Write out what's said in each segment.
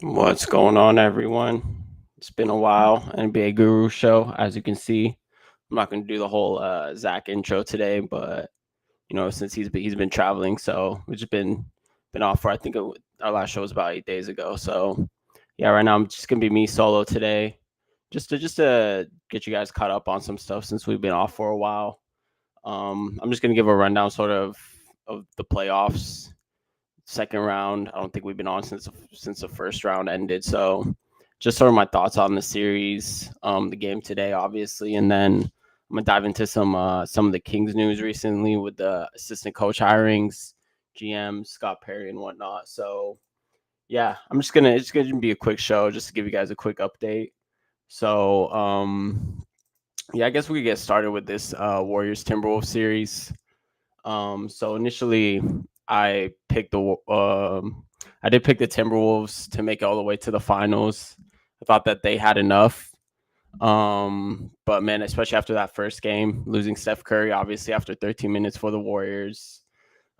What's going on, everyone? It's been a while. NBA Guru Show, as you can see. I'm not going to do the whole Zach intro today, but since he's been traveling, so we've just been off for our last show was about 8 days ago. So yeah, right now I'm just gonna be me solo today, just to get you guys caught up on some stuff since we've been off for a while. I'm just gonna give a rundown sort of the playoffs second round. I don't think we've been on since the first round ended. So just sort of my thoughts on the series, the game today, obviously, and then I'm gonna dive into some of the Kings news recently with the assistant coach hirings, GM Scott Perry and whatnot. So yeah, it's gonna be a quick show just to give you guys a quick update. So yeah, I guess we could get started with this Warriors Timberwolves series. So initially, I picked the I did pick the Timberwolves to make it all the way to the finals. I thought that they had enough. But man, especially after that first game, losing Steph Curry, obviously after 13 minutes for the Warriors,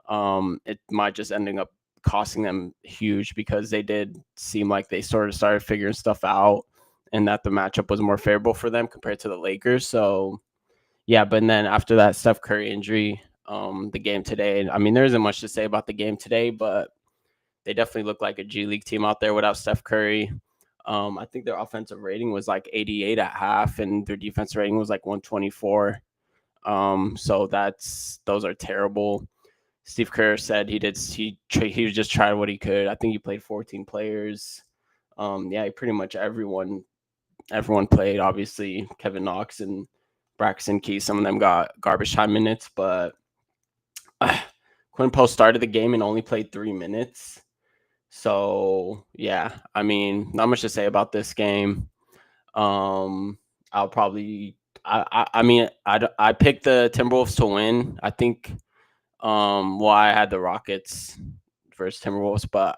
it might just ending up costing them huge because they did seem like they sort of started figuring stuff out and that the matchup was more favorable for them compared to the Lakers. So yeah, but then after that Steph Curry injury, the game today, I mean, there isn't much to say about the game today, but they definitely look like a G League team out there without Steph Curry. I think their offensive rating was like 88 at half, and their defensive rating was like 124. So those are terrible. Steve Kerr said he was just trying what he could. I think he played 14 players. Yeah, pretty much everyone played. Obviously, Kevin Knox and Braxton Key, some of them got garbage time minutes, but Quinn Post started the game and only played 3 minutes. So yeah, I mean, not much to say about this game. I'll probably, I mean, I picked the Timberwolves to win. I think, I had the Rockets versus Timberwolves, but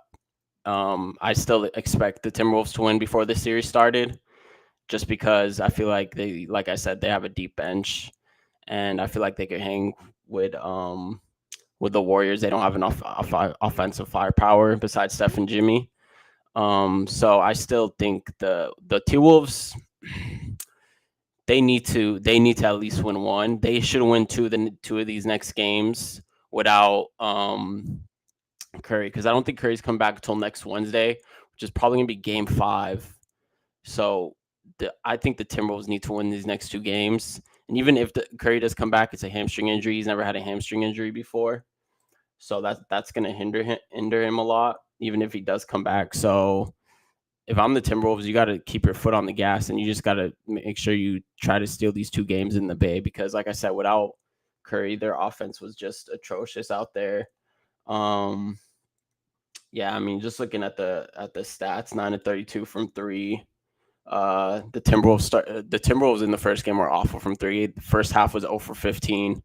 I still expect the Timberwolves to win before the series started, just because I feel like like I said, they have a deep bench, and I feel like they could hang with the Warriors. They don't have enough offensive firepower besides Steph and Jimmy. So I still think the T Wolves they need to at least win one. They should win two of these next games without Curry, because I don't think Curry's come back until next Wednesday, which is probably gonna be Game 5. So I think the Timberwolves need to win these next two games. And even if Curry does come back, it's a hamstring injury. He's never had a hamstring injury before, so that's gonna hinder him a lot, even if he does come back. So if I'm the Timberwolves, you got to keep your foot on the gas, and you just got to make sure you try to steal these two games in the Bay, because, like I said, without Curry, their offense was just atrocious out there. Um, yeah, I mean, just looking at the stats, 9 of 32 from three. The Timberwolves in the first game were awful from three. The first half was 0 for 15. I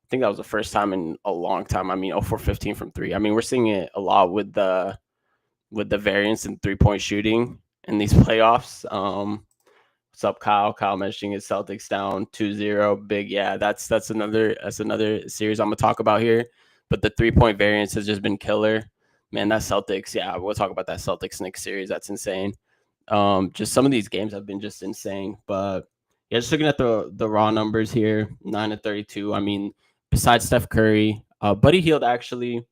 think that was the first time in a long time. I mean, 0 for 15 from three. I mean, we're seeing it a lot with the variance in 3-point shooting in these playoffs. What's up, Kyle? Kyle mentioning his Celtics down 2-0. Big, yeah. That's another series I'm gonna talk about here. But the 3-point variance has just been killer. Man, that Celtics, yeah, we'll talk about that Celtics Knicks series. That's insane. Just some of these games have been just insane. But yeah, just looking at the raw numbers here, 9 of 32. I mean, besides Steph Curry, Buddy Hield actually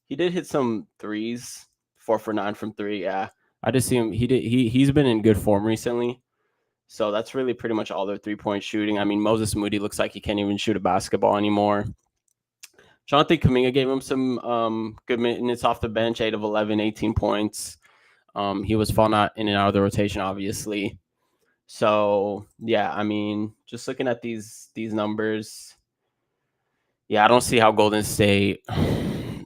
he did hit some threes, 4 for 9 from three. Yeah, I just see him. He's been in good form recently. So that's really pretty much all their 3-point shooting. I mean, Moses Moody looks like he can't even shoot a basketball anymore. Jonathan Kaminga gave him some good minutes off the bench, 8 of 11, 18 points. He was falling out in and out of the rotation, obviously. So yeah, I mean, just looking at these numbers, yeah, I don't see how Golden State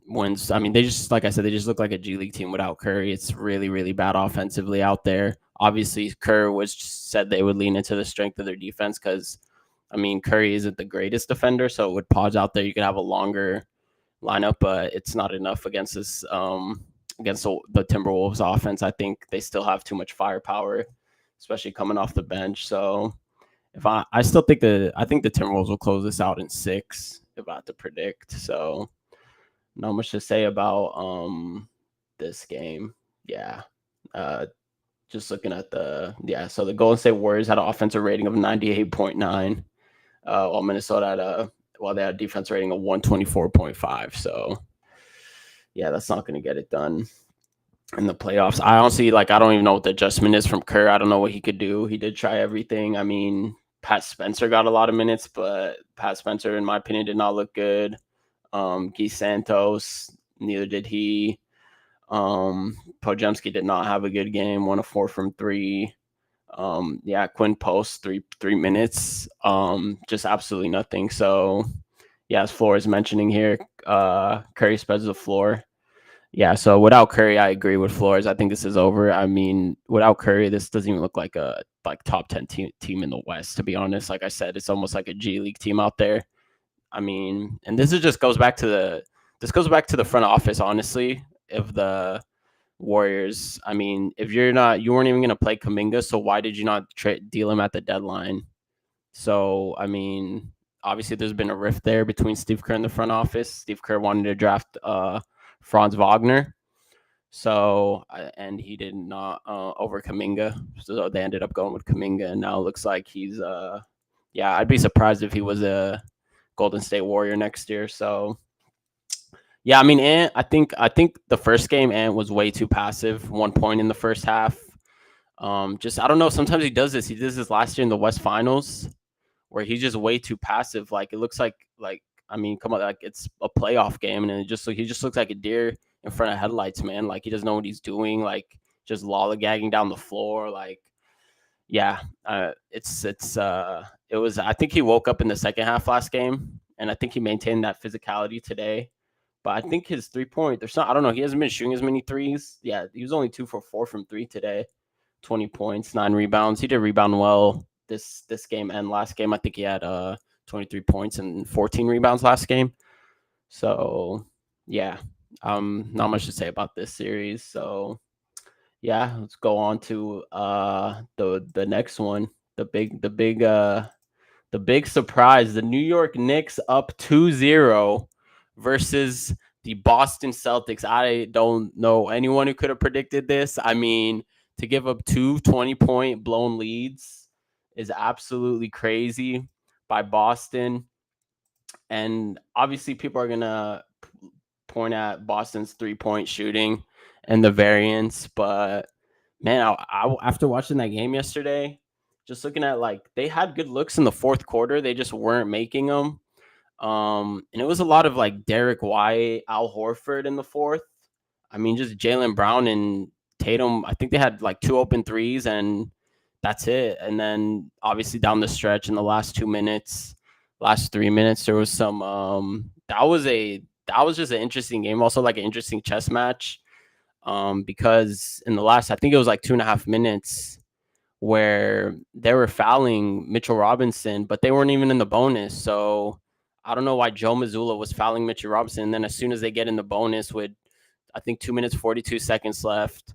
wins. I mean, they just, like I said, they just look like a G League team without Curry. It's really, really bad offensively out there. Obviously, Kerr was said they would lean into the strength of their defense because, I mean, Curry isn't the greatest defender, so with Podge out there, you could have a longer lineup, but it's not enough against this against the Timberwolves offense. I think they still have too much firepower, especially coming off the bench. So if I still think the Timberwolves will close this out in 6 if I had to predict. So not much to say about this game. Yeah. Uh, just looking at so the Golden State Warriors had an offensive rating of 98.9, while Minnesota had they had a defense rating of 124.5. So yeah, that's not going to get it done in the playoffs. I honestly I don't even know what the adjustment is from Kerr. I don't know what he could do. He did try everything. I mean, Pat Spencer got a lot of minutes, but Pat Spencer, in my opinion, did not look good. Guy Santos, neither did he. Pojemski did not have a good game. 1 of 4 from 3. Quinn Post, 3 minutes. Just absolutely nothing. So yeah, as Floor is mentioning here, Curry spreads the floor. Yeah, so without Curry, I agree with Flores. I think this is over. I mean, without Curry, this doesn't even look like a top 10 team in the West, to be honest. Like I said, it's almost like a G League team out there. I mean, and goes back to the front office, honestly, of the Warriors. I mean, if you weren't even going to play Kuminga, so why did you not deal him at the deadline? So, I mean, obviously there's been a rift there between Steve Kerr and the front office. Steve Kerr wanted to draft Franz Wagner. So, and he did not over Kuminga. So they ended up going with Kuminga, and now it looks like he's I'd be surprised if he was a Golden State Warrior next year. So yeah, I mean, I think the first game Ant was way too passive. 1 point in the first half. Just I don't know. Sometimes he does this. He did this last year in the West Finals, where he's just way too passive. Like it looks like I mean, come on, like it's a playoff game, and he just looks like a deer in front of headlights, man. Like he doesn't know what he's doing. Like just lollygagging down the floor. Like yeah, it was. I think he woke up in the second half last game, and I think he maintained that physicality today. But I think his 3 point, there's not. I don't know. He hasn't been shooting as many threes. Yeah, he was only 2 for 4 from 3 today. 20 points, 9 rebounds. He did rebound well this game and last game. I think he had 23 points and 14 rebounds last game. So yeah, not much to say about this series. So yeah, let's go on to the next one. The big surprise, the New York Knicks up 2-0 versus the Boston Celtics. I don't know anyone who could have predicted this. I mean, to give up 2 20-point blown leads is absolutely crazy by Boston. And obviously, people are going to point at Boston's 3-point shooting and the variance. But man, after watching that game yesterday, just looking at they had good looks in the fourth quarter, they just weren't making them. And it was a lot of Derek White, Al Horford in the fourth. I mean, just Jaylen Brown and Tatum. I think they had 2 open 3s, and that's it. And then obviously down the stretch in the last 2 minutes, last 3 minutes, there was some. That was just an interesting game. Also, an interesting chess match. Because in the last, I think it was 2.5 minutes, where they were fouling Mitchell Robinson, but they weren't even in the bonus. So I don't know why Joe Mazzulla was fouling Mitchell Robinson. And then as soon as they get in the bonus with, I think 2 minutes, 42 seconds left,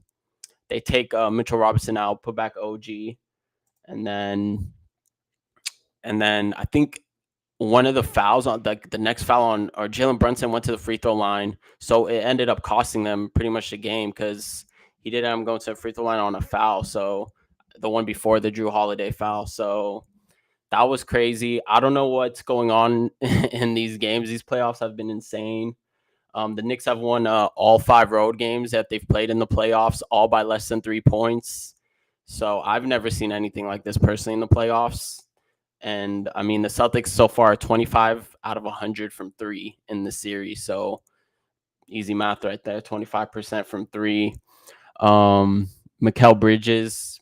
they take Mitchell Robinson out, put back OG. And then I think one of the fouls on the next foul on, or Jalen Brunson went to the free throw line. So it ended up costing them pretty much the game because he did end up going to the free throw line on a foul. So the one before the Drew Holiday foul. So that was crazy. I don't know what's going on in these games. These playoffs have been insane. The Knicks have won all 5 road games that they've played in the playoffs, all by less than 3 points. So I've never seen anything like this personally in the playoffs. And I mean, the Celtics so far are 25 out of 100 from 3 in the series. So easy math right there, 25% from 3. Mikal Bridges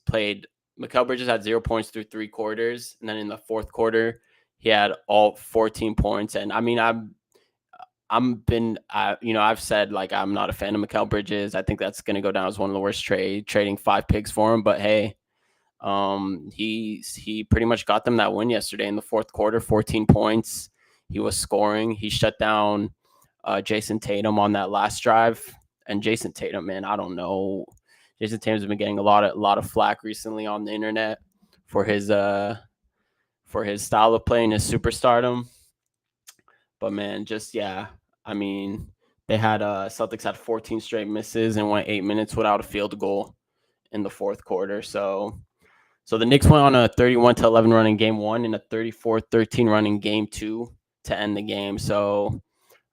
had 0 points through 3 quarters. And then in the fourth quarter, he had all 14 points. And I mean, I've said I'm not a fan of Mikal Bridges. I think that's going to go down as one of the worst trading 5 picks for him. But hey, he pretty much got them that win yesterday in the fourth quarter, 14 points. He was scoring. He shut down Jason Tatum on that last drive. And Jason Tatum, man, I don't know. Jason Tatum's been getting a lot of flack recently on the internet for his style of playing, his superstardom. But man, just yeah, I mean, they had Celtics had 14 straight misses and went 8 minutes without a field goal. in the fourth quarter. So the Knicks went on a 31-11 run in game one and a 34-13 run in game two to end the game. So,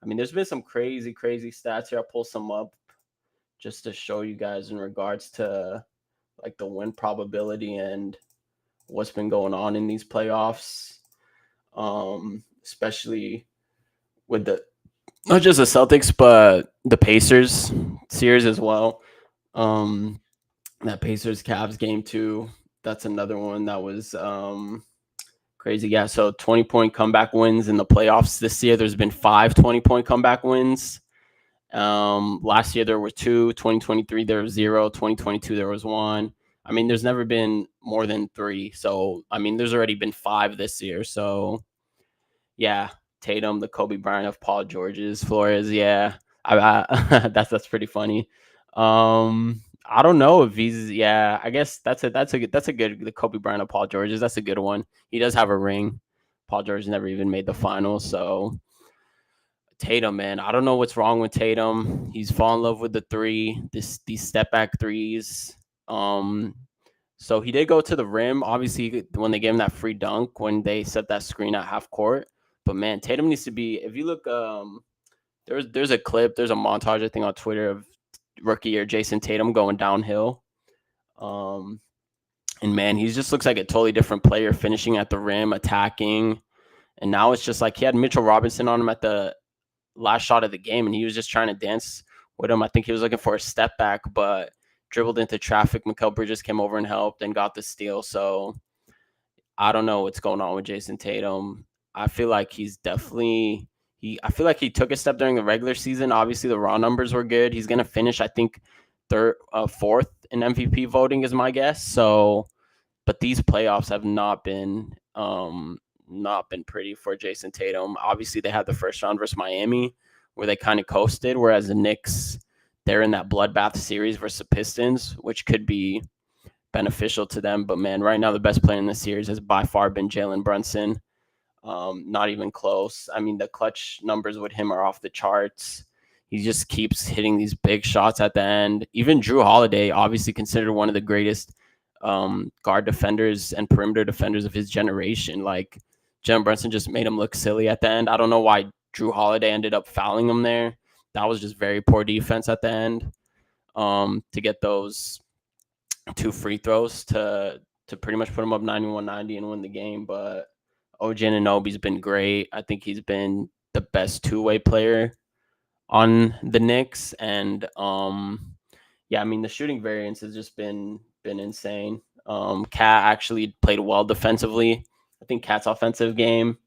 I mean, there's been some crazy, crazy stats here. I'll pull some up just to show you guys in regards to like the win probability and what's been going on in these playoffs, especially with the not just the Celtics but the Pacers series as well. Um, that Pacers Cavs game two, that's another one that was crazy. Yeah, so 20-point comeback wins in the playoffs this year. There's been 5 20-point comeback wins. Last year there were 2. 2023 there was 0. 2022 there was 1. I mean, there's never been more than 3. So I mean, there's already been 5 this year. So yeah, Tatum, the Kobe Bryant of Paul George's, Flores. Yeah, that's pretty funny. I don't know if he's. Yeah, I guess that's a good the Kobe Bryant of Paul George's. That's a good one. He does have a ring. Paul George never even made the finals, so Tatum, man, I don't know what's wrong with Tatum. He's fallen in love with the three, these step back threes. Um, so he did go to the rim, obviously, when they gave him that free dunk when they set that screen at half court. But man, Tatum needs to be. If you look, there's a clip, there's a montage I think on Twitter of rookie year Jason Tatum going downhill. Um, and man, he just looks like a totally different player, finishing at the rim, attacking. And now it's just like he had Mitchell Robinson on him at the last shot of the game, and he was just trying to dance with him. I think he was looking for a step back, but dribbled into traffic. Mikal Bridges came over and helped and got the steal. So I don't know what's going on with Jason Tatum. I feel like he's definitely I feel like he took a step during the regular season. Obviously, the raw numbers were good. He's gonna finish, I think, fourth in MVP voting is my guess. So, but these playoffs have not been pretty for Jason Tatum. Obviously, they had the first round versus Miami where they kind of coasted, whereas the Knicks, they're in that bloodbath series versus the Pistons, which could be beneficial to them. But man, right now the best player in the series has by far been Jalen Brunson. Not even close. I mean, the clutch numbers with him are off the charts. He just keeps hitting these big shots at the end. Even Drew Holiday, obviously considered one of the greatest guard defenders and perimeter defenders of his generation. Like, Jalen Brunson just made him look silly at the end. I don't know why Drew Holiday ended up fouling him there. That was just very poor defense at the end, to get those 2 free throws to pretty much put him up 91-90 and win the game. But OG Anunoby's been great. I think he's been the best two-way player on the Knicks. And yeah, I mean, the shooting variance has just been insane. Cat actually played well defensively. I think Cat's offensive game.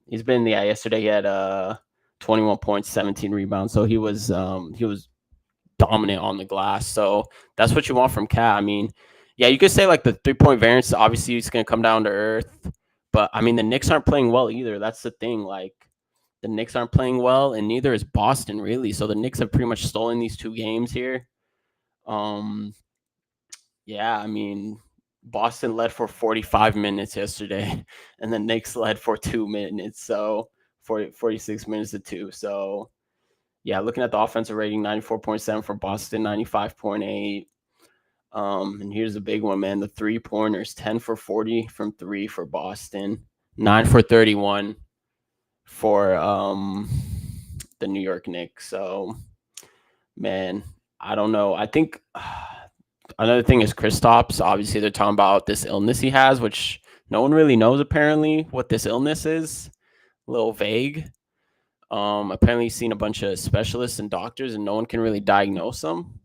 He's been yesterday he had 21 points, 17 rebounds. So he was dominant on the glass. So that's what you want from Cat. I mean, yeah, you could say like the 3-point variance, obviously it's going to come down to earth. But I mean, the Knicks aren't playing well either. That's the thing. Like, the Knicks aren't playing well, and neither is Boston, really. So the Knicks have pretty much stolen these 2 games here. Yeah, I mean, Boston led for 45 minutes yesterday, and the Knicks led for 2 minutes. So 46 minutes to 2. So yeah, looking at the offensive rating, 94.7 for Boston, 95.8. And here's the big one, man. The 3-pointers, 10 for 40 from 3 for Boston, 9 for 31 for the New York Knicks. So, man, I don't know. I think another thing is Kristaps. Obviously, they're talking about this illness he has, which no one really knows apparently what this illness is. A little vague. Apparently he's seen a bunch of specialists and doctors, and no one can really diagnose him.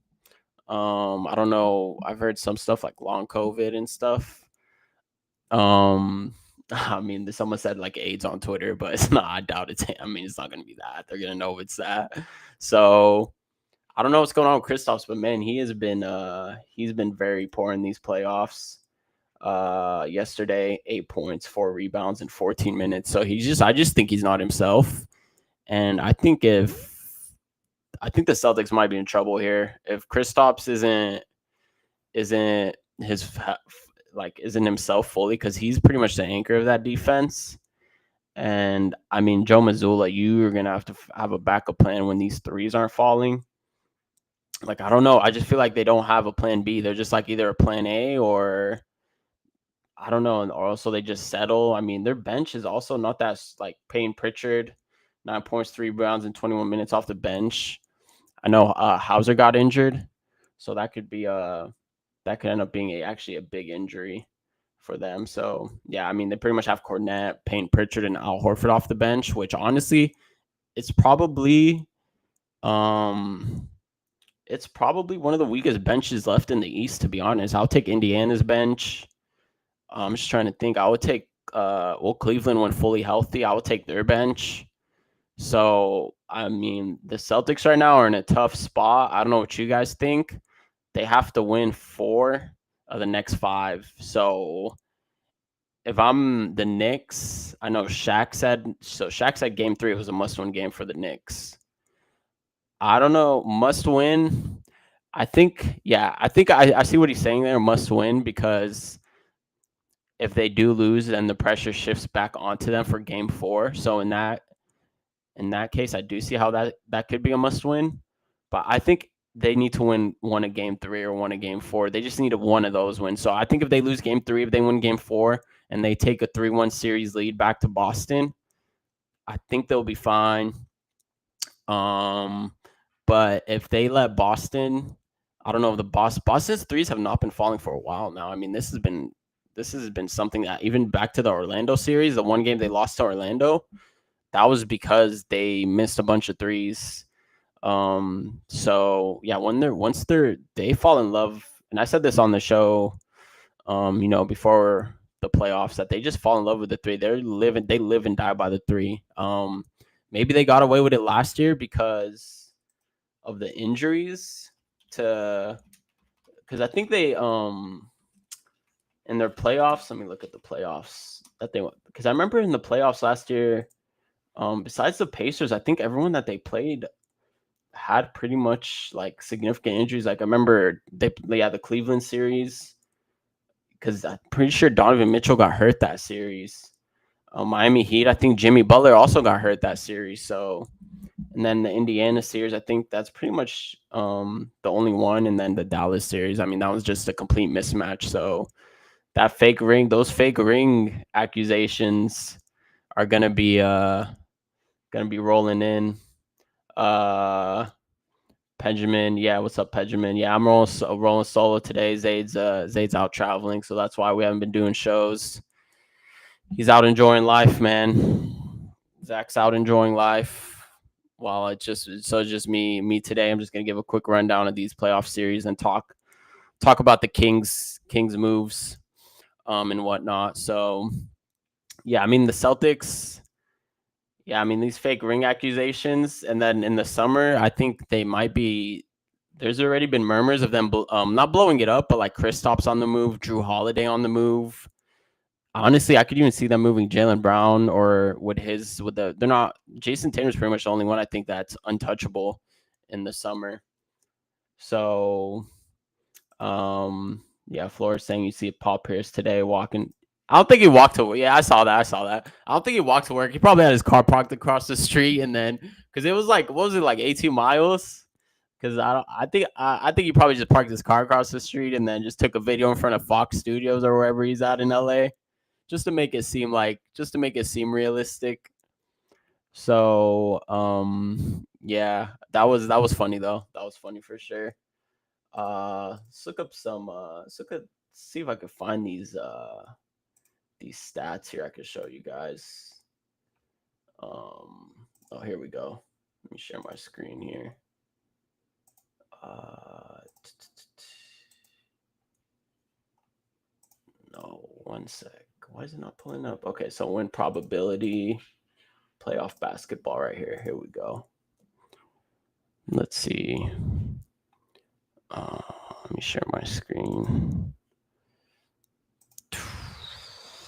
I don't know. I've heard some stuff like long COVID and stuff. I mean, someone said like AIDS on Twitter, but it's not. I doubt it's. I mean, it's not going to be that. They're going to know it's that. So I don't know what's going on with Kristaps, but man, he's been very poor in these playoffs. Yesterday, 8 points, 4 rebounds in 14 minutes. So I just think he's not himself. And I think the Celtics might be in trouble here if Kristaps isn't himself fully, because he's pretty much the anchor of that defense. And I mean, Joe Mazzulla, you're gonna have to have a backup plan when these threes aren't falling. like I don't know. I just feel like they don't have a plan B. They're just like either a plan A or I don't know, or also they just settle. I mean, their bench is also not that like Payne Pritchard, 9 points, 3 rebounds in 21 minutes off the bench. I know Hauser got injured, so that could end up being actually a big injury for them. So yeah, I mean they pretty much have Cornette, Payne Pritchard, and Al Horford off the bench, which honestly, it's probably um it's probably one of the weakest benches left in the East. To be honest, I'll take Indiana's bench. I'm just trying to think. I would take Cleveland when fully healthy. I would take their bench. So I mean, the Celtics right now are in a tough spot. I don't know what you guys think. They have to win 4 of the next 5. So if I'm the Knicks, I know Shaq said game 3 was a must-win game for the Knicks. I don't know, must win. I see what he's saying there, must win, because if they do lose, then the pressure shifts back onto them for game 4. So in that case, I do see how that could be a must win. But I think they need to win one a game 3 or one a game 4. They just need one of those wins. So I think if they lose game 3, if they win game 4, and they take a 3-1 series lead back to Boston, I think they'll be fine. But if they let Boston, I don't know if Boston's threes have not been falling for a while now. I mean, this has been something that even back to the Orlando series, the one game they lost to Orlando, that was because they missed a bunch of threes. So yeah, once they fall in love, and I said this on the show, before the playoffs, that they just fall in love with the three. They live and die by the three. Maybe they got away with it last year because of the injuries to, because I think they in their playoffs. Let me look at the playoffs that they went, because I remember in the playoffs last year, besides the Pacers, I think everyone that they played had pretty much like significant injuries. Like I remember the Cleveland series, because I'm pretty sure Donovan Mitchell got hurt that series. Miami Heat, I think Jimmy Butler also got hurt that series. So, and then the Indiana series, I think that's pretty much the only one. And then the Dallas series, I mean, that was just a complete mismatch. So those fake ring accusations are gonna be rolling in. Benjamin, yeah, what's up, Benjamin? Yeah, I'm rolling solo today. Zayd's out traveling, so that's why we haven't been doing shows. He's out enjoying life, man. Zach's out enjoying life. While it's just me today. I'm just gonna give a quick rundown of these playoff series and talk about the Kings moves, and whatnot. So yeah, I mean the Celtics. Yeah, I mean these fake ring accusations, and then in the summer, I think they might be. There's already been murmurs of them, not blowing it up, but like Kristaps on the move, Drew Holiday on the move. Honestly, I could even see them moving Jaylen Brown, or they're not. Jason Tatum's pretty much the only one I think that's untouchable in the summer. So, yeah, Flores saying you see Paul Pierce today walking. I don't think he walked to work. Yeah, I saw that. I don't think he walked to work. He probably had his car parked across the street, and then because it was like, what was it, like 18 miles? Because I think he probably just parked his car across the street and then just took a video in front of Fox Studios or wherever he's at in LA, just to make it seem realistic. So yeah, that was funny though. That was funny for sure. Let's look up see if I could find these stats here I could show you guys. Oh, here we go. Let me share my screen here. No, one sec. Why is it not pulling up? Okay, so win probability, playoff basketball right here. Here we go. Let's see. Let me share my screen.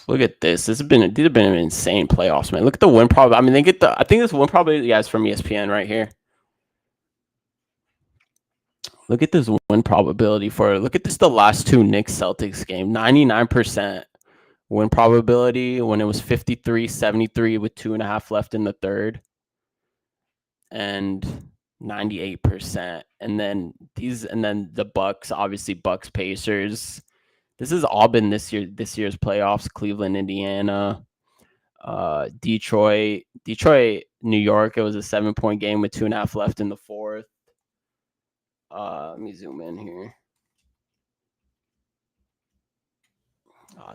Look at this. These have been an insane playoffs, man. Look at the win probability. I mean, I think this win probability, yeah, it's from ESPN right here. Look at this win probability look at this, the last two Knicks Celtics game, 99% win probability when it was 53-73 with 2.5 left in the third. And 98%. And then the Bucks, obviously Bucks Pacers. This has all been this year's playoffs. Cleveland, Indiana, Detroit, New York. It was a 7-point game with 2.5 left in the fourth. Let me zoom in here.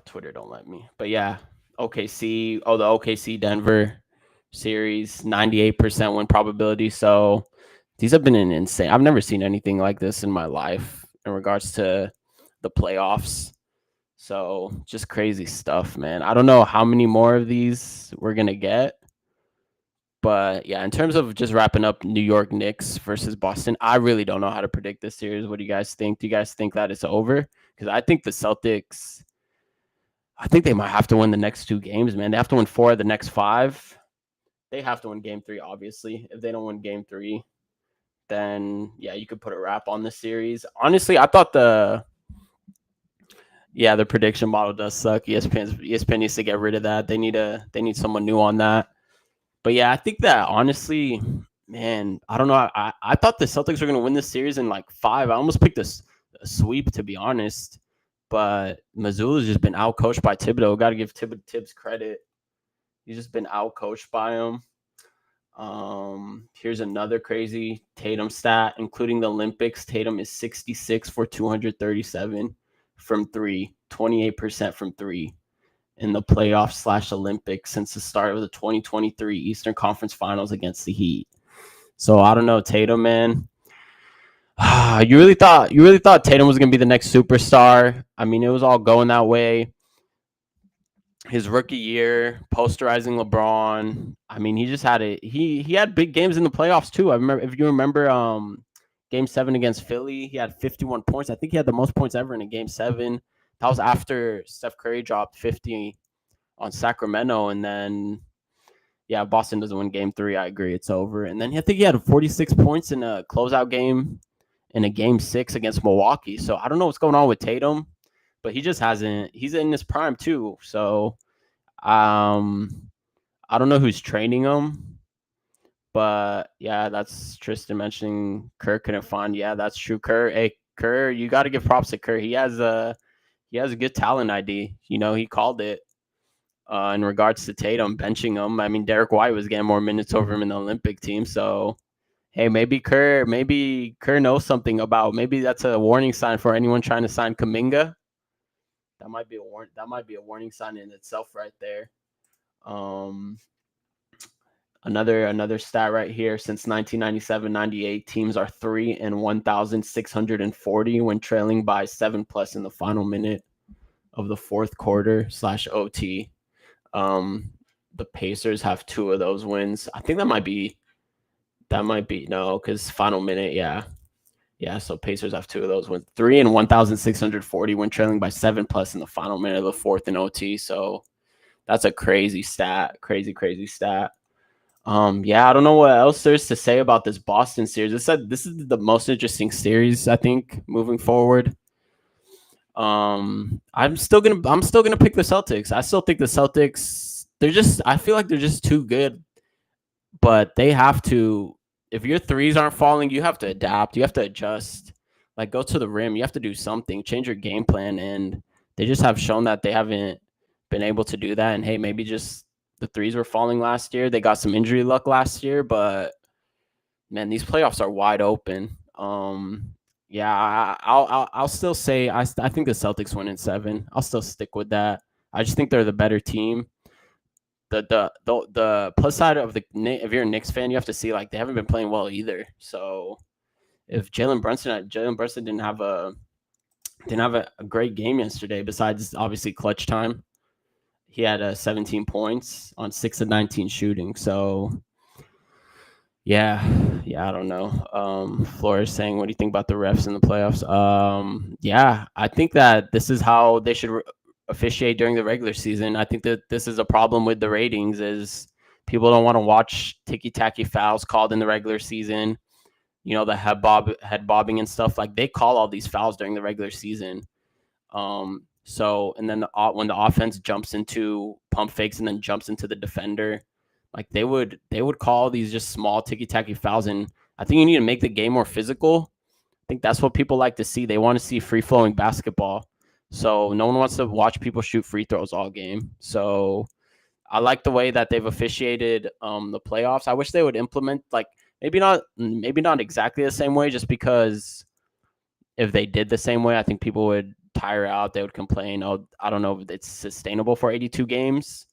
Twitter don't let me. But yeah, OKC. Oh, the OKC Denver series, 98% win probability. So these have been an insane. I've never seen anything like this in my life in regards to the playoffs. So just crazy stuff, man. I don't know how many more of these we're gonna get. But yeah, in terms of just wrapping up New York Knicks versus Boston, I really don't know how to predict this series. What do you guys think? Do you guys think that it's over? Because I think the Celtics, I think they might have to win the next 2 games, man. They have to win 4 of the next 5. They have to win game 3, obviously. If they don't win game 3, then yeah, you could put a wrap on the series. Honestly, I thought the prediction model does suck. ESPN needs to get rid of that. They need someone new on that. But yeah, I think that honestly, man, I don't know. I thought the Celtics were going to win this series in like 5. I almost picked a sweep, to be honest. But Missoula's just been out coached by Thibodeau. Got to give Tibbs credit. He's just been out coached by him. Here's another crazy Tatum stat, including the Olympics. Tatum is 66 for 237 from 3, 28% from 3 in the playoffs / Olympics since the start of the 2023 Eastern Conference Finals against the Heat. So I don't know, Tatum, man. You really thought Tatum was gonna be the next superstar. I mean, it was all going that way. His rookie year, posterizing LeBron. I mean, he just had it. He had big games in the playoffs too. I remember, if you remember, Game 7 against Philly, he had 51 points. I think he had the most points ever in a Game 7. That was after Steph Curry dropped 50 on Sacramento, and then yeah, Boston doesn't win Game 3. I agree, it's over. And then I think he had 46 points in a closeout game in a Game 6 against Milwaukee. So I don't know what's going on with Tatum, but he just hasn't. He's in his prime too. So I don't know who's training him, but yeah, that's Tristan mentioning Kerr couldn't find. Yeah, that's true. Kerr, you got to give props to Kerr. He has a good talent ID. You know, he called it. In regards to Tatum benching him, I mean, Derek White was getting more minutes over him in the Olympic team. So, hey, maybe Kerr knows something about. Maybe that's a warning sign for anyone trying to sign Kuminga. That might be a warning sign in itself, right there. Another stat right here. Since 1997-98, teams are 3 and 1,640 when trailing by 7+ in the final minute of the fourth quarter / OT. The Pacers have 2 of those wins. I think that might be no, because final minute, yeah. So Pacers have 2 of those wins. 3 and 1,640 when trailing by 7+ in the final minute of the fourth in OT. So that's a crazy stat. Crazy stat. Yeah, I don't know what else there's to say about this Boston series. This is the most interesting series, I think, moving forward. I'm still gonna pick the Celtics. I still think the Celtics, I feel like they're just too good. But they have to, if your threes aren't falling, you have to adapt. You have to adjust. Like, go to the rim. You have to do something. Change your game plan. And they just have shown that they haven't been able to do that. And hey, maybe just the threes were falling last year. They got some injury luck last year, but man, these playoffs are wide open. Yeah, I'll still say I think the Celtics win in 7. I'll still stick with that. I just think they're the better team. The plus side of if you're a Knicks fan, you have to see, like, they haven't been playing well either. So if Jalen Brunson didn't have a great game yesterday, besides obviously clutch time. He had 17 points on 6 of 19 shooting. So yeah, I don't know. Flores saying, what do you think about the refs in the playoffs? Yeah, I think that this is how they should officiate during the regular season. I think that this is a problem with the ratings, is people don't want to watch ticky-tacky fouls called in the regular season. You know, the head bobbing and stuff. Like, they call all these fouls during the regular season. So, and then when the offense jumps into pump fakes and then jumps into the defender, like, they would call these just small ticky-tacky fouls, and I think you need to make the game more physical. I think that's what people like to see. They want to see free flowing basketball. So no one wants to watch people shoot free throws all game. So I like the way that they've officiated the playoffs. I wish they would implement like maybe not exactly the same way, just because if they did the same way, I think people would tire out. They would complain, "Oh, I don't know if it's sustainable for 82 games."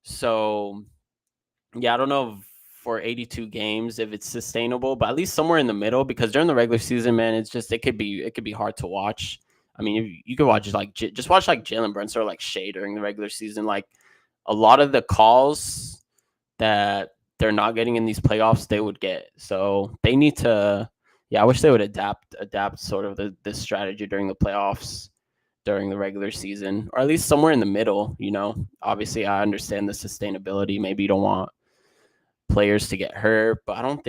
So yeah, I don't know for 82 games if it's sustainable, but at least somewhere in the middle, because during the regular season, man, it could be hard to watch. I mean, you could watch like just watch like Jalen Brunson or like Shea during the regular season. Like a lot of the calls that they're not getting in these playoffs, they would get. So they need to. Yeah, I wish they would adapt sort of this strategy during the playoffs, during the regular season, or at least somewhere in the middle. Obviously, I understand the sustainability. Maybe you don't want players to get hurt, but I don't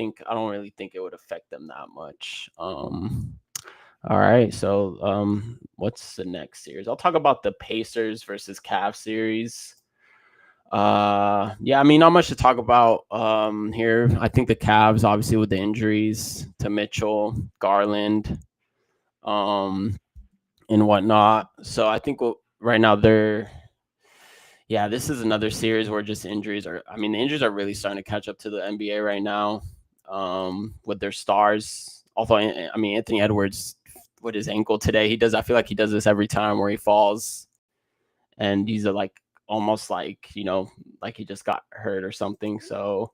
really think it would affect them that much. All right, so what's the next series? I'll talk about the Pacers versus Cavs series. Yeah, I mean, not much to talk about here. I think the Cavs, obviously, with the injuries to Mitchell, Garland, um, and whatnot. So I think right now yeah, this is another series where just injuries are. I mean, the injuries are really starting to catch up to the NBA right now, with their stars. Although, I mean, Anthony Edwards with his ankle today, he does. I feel like he does this every time where he falls, and he's like almost like like he just got hurt or something. So,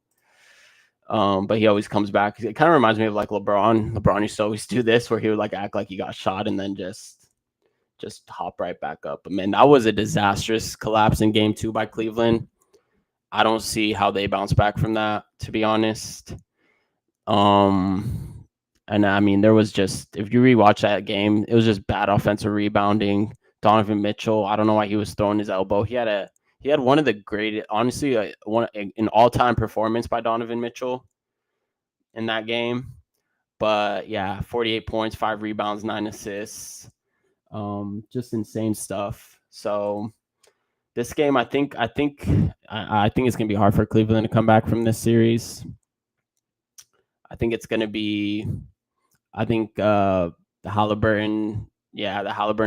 but he always comes back. It kind of reminds me of like LeBron. LeBron used to always do this where he would like act like he got shot and then just hop right back up. But man, that was a disastrous collapse in game 2 by Cleveland. I don't see how they bounce back from that, to be honest. And I mean, there was just, if you rewatch that game, it was just bad offensive rebounding. Donovan Mitchell, I don't know why he was throwing his elbow. He had one of the greatest, honestly, an all-time performance by Donovan Mitchell in that game. But yeah, 48 points, 5 rebounds, 9 assists. Just insane stuff. So this game, I think it's gonna be hard for Cleveland to come back from this series. I think it's gonna be. I think the Halliburton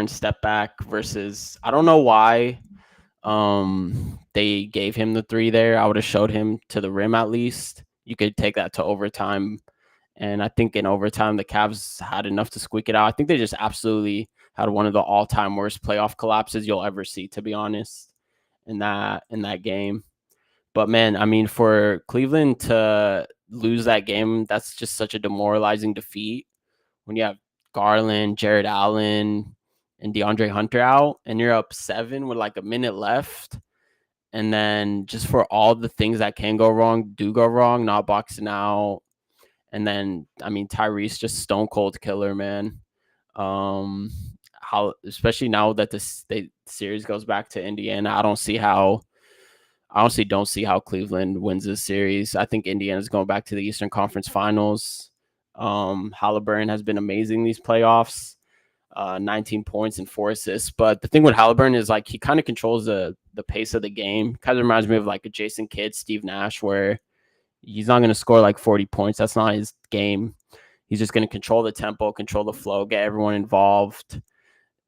step back versus. I don't know why they gave him the 3 there. I would have showed him to the rim at least. You could take that to overtime. And I think in overtime, the Cavs had enough to squeak it out. I think they just absolutely had one of the all-time worst playoff collapses you'll ever see, to be honest, in that game. But man, I mean, for Cleveland to lose that game, that's just such a demoralizing defeat. When you have Garland, Jared Allen, and DeAndre Hunter out, and you're up 7 with like a minute left, and then just for all the things that can go wrong, do go wrong, not boxing out. And then, I mean, Tyrese just stone cold killer, man. How, especially now that the series goes back to Indiana, I honestly don't see how Cleveland wins this series. I think Indiana's going back to the Eastern Conference Finals. Halliburton has been amazing these playoffs. 19 points and 4 assists. But the thing with Halliburton is like he kind of controls the pace of the game. Kind of reminds me of like a Jason Kidd, Steve Nash, where he's not going to score like 40 points. That's not his game. He's just going to control the tempo, control the flow, get everyone involved.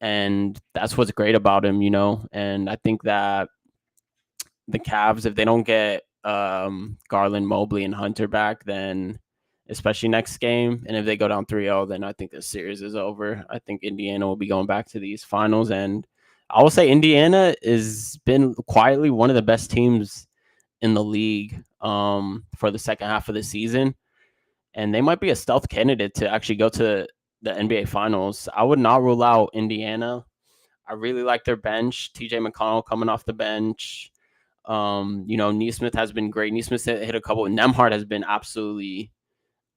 And that's what's great about him, And I think that the Cavs, if they don't get Garland, Mobley, and Hunter back, then especially next game, and if they go down 3-0, then I think the series is over. I think Indiana will be going back to these finals. And I will say Indiana has been quietly one of the best teams in the league for the second half of the season. And they might be a stealth candidate to actually go to the NBA Finals. I would not rule out Indiana. I really like their bench. TJ McConnell coming off the bench. Neesmith has been great. Neesmith hit a couple. Nembhard has been absolutely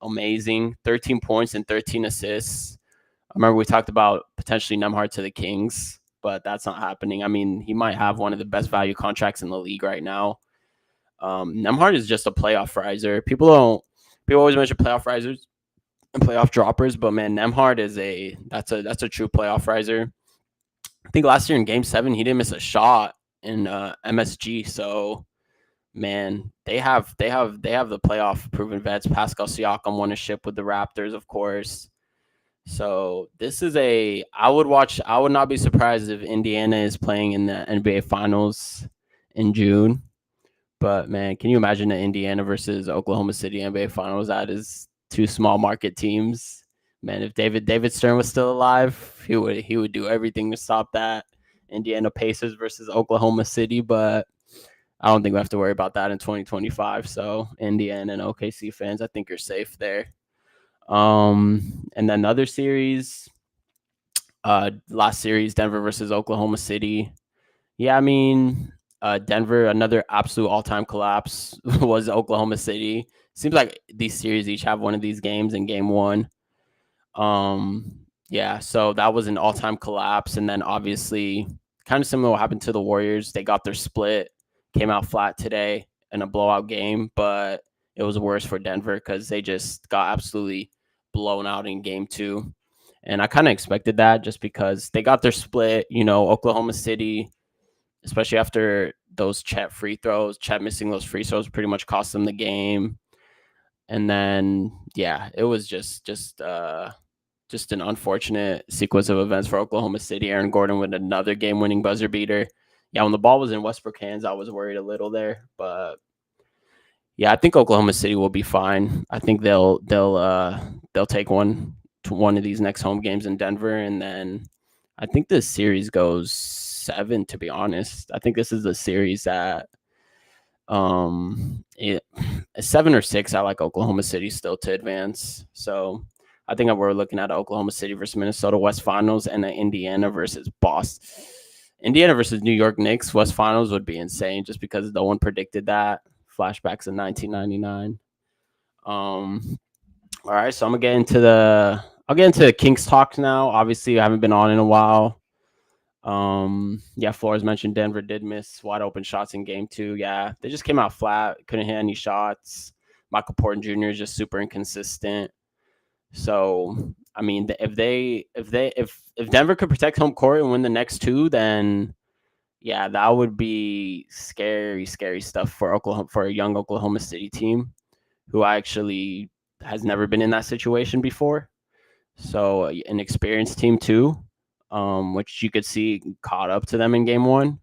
amazing. 13 points and 13 assists. I remember we talked about potentially Nembhard to the Kings, but that's not happening. I mean, he might have one of the best value contracts in the league right now. Nembhard is just a playoff riser. People always mention playoff risers and playoff droppers, but man, Nembhard that's a true playoff riser. I think last year in Game 7 he didn't miss a shot in MSG. So man, they have the playoff proven vets. Pascal Siakam won a ship with the Raptors, of course. So this is a I would watch. I would not be surprised if Indiana is playing in the NBA Finals in June. But man, can you imagine the Indiana versus Oklahoma City NBA Finals? That is two small market teams. Man, if David Stern was still alive, he would do everything to stop that. Indiana Pacers versus Oklahoma City, but I don't think we have to worry about that in 2025. So Indiana and OKC fans, I think you're safe there. And then the other series, last series, Denver versus Oklahoma City. Yeah, I mean, Denver, another absolute all-time collapse was Oklahoma City. Seems like these series each have one of these games in game one. Yeah, so that was an all-time collapse, and then obviously, kind of similar to what happened to the Warriors. They got their split, came out flat today in a blowout game, but it was worse for Denver because they just got absolutely blown out in game two. And I kind of expected that just because they got their split. Oklahoma City, especially after those Chet free throws, Chet missing those free throws pretty much cost them the game. And then, yeah, it was just an unfortunate sequence of events for Oklahoma City. Aaron Gordon with another game-winning buzzer beater. Yeah, when the ball was in Westbrook hands, I was worried a little there, but yeah, I think Oklahoma City will be fine. I think they'll take one of these next home games in Denver, and then I think this series goes 7. To be honest, I think this is a series that it, 7 or 6. I like Oklahoma City still to advance. So I think we're looking at Oklahoma City versus Minnesota West Finals and an Indiana versus Boston. Indiana versus New York Knicks West Finals would be insane just because no one predicted that. Flashbacks in 1999. All right, so I'll get into the Kings talks now. Obviously, I haven't been on in a while. Yeah, Flores mentioned Denver did miss wide open shots in game 2. Yeah, they just came out flat, couldn't hit any shots. Michael Porter Jr. is just super inconsistent. So, I mean, if Denver could protect home court and win the next 2, then yeah, that would be scary stuff for a young Oklahoma City team who actually has never been in that situation before. So, an experienced team too, which you could see caught up to them in game 1.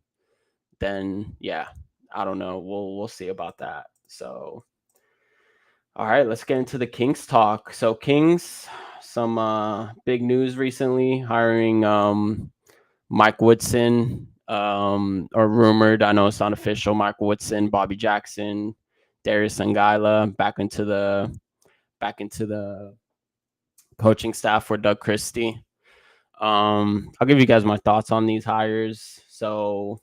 Then, yeah, I don't know. We'll see about that. So, all right, let's get into the Kings talk. So, Kings, some big news recently, hiring Mike Woodson, or rumored. I know it's not official. Mike Woodson, Bobby Jackson, Darius Angila back into the coaching staff for Doug Christie. I'll give you guys my thoughts on these hires. So,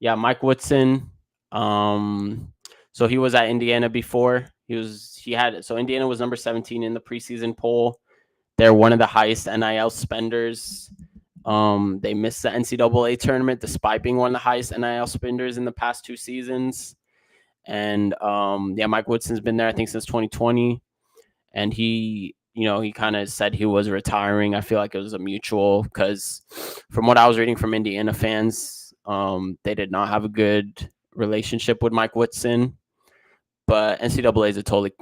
yeah, Mike Woodson. So he was at Indiana before. Indiana was number 17 in the preseason poll. They're one of the highest NIL spenders. They missed the NCAA tournament despite being one of the highest NIL spenders in the past 2 seasons. And yeah, Mike Woodson's been there, I think, since 2020. And he kind of said he was retiring. I feel like it was a mutual because from what I was reading from Indiana fans, they did not have a good relationship with Mike Woodson. But NCAA is a totally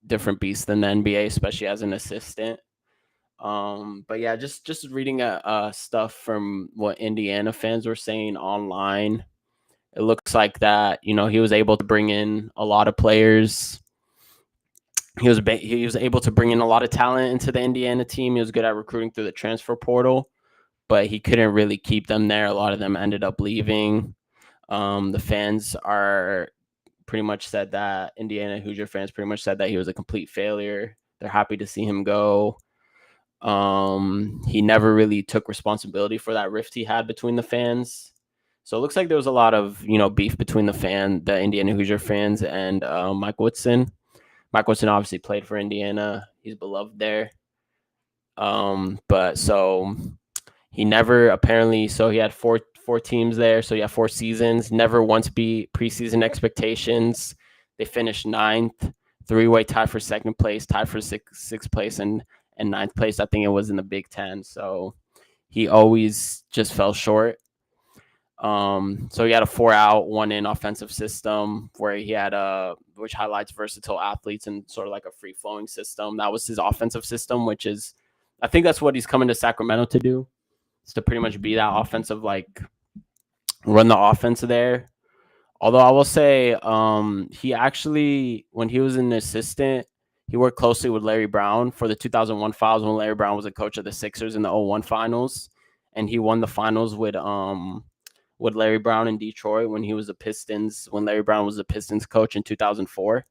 different beast than the NBA, especially as an assistant. But yeah, just reading stuff from what Indiana fans were saying online. It looks like that, he was able to bring in a lot of players. He was able to bring in a lot of talent into the Indiana team. He was good at recruiting through the transfer portal, but he couldn't really keep them there. A lot of them ended up leaving. The fans are pretty much said that Indiana Hoosier fans pretty much said that he was a complete failure. They're happy to see him go. He never really took responsibility for that rift he had between the fans. So it looks like there was a lot of, beef between the Indiana Hoosier fans and Mike Woodson. Mike Woodson obviously played for Indiana. He's beloved there. But so he never apparently, so he had four teams there. So he had 4 seasons, never once beat preseason expectations. They finished 9th, 3-way tie for 2nd place, tied for sixth place, and 9th place. I think it was in the Big Ten. So he always just fell short. So he had a 4-out, 1-in offensive system where he had which highlights versatile athletes and sort of like a free flowing system. That was his offensive system, which is, I think that's what he's coming to Sacramento to do, is to pretty much be that offensive, like run the offense there. Although I will say, he actually, when he was an assistant, he worked closely with Larry Brown for the 2001 finals when Larry Brown was a coach of the Sixers in the 01 finals, and he won the finals with Larry Brown in Detroit when he was the Pistons, when Larry Brown was the Pistons coach in 2004.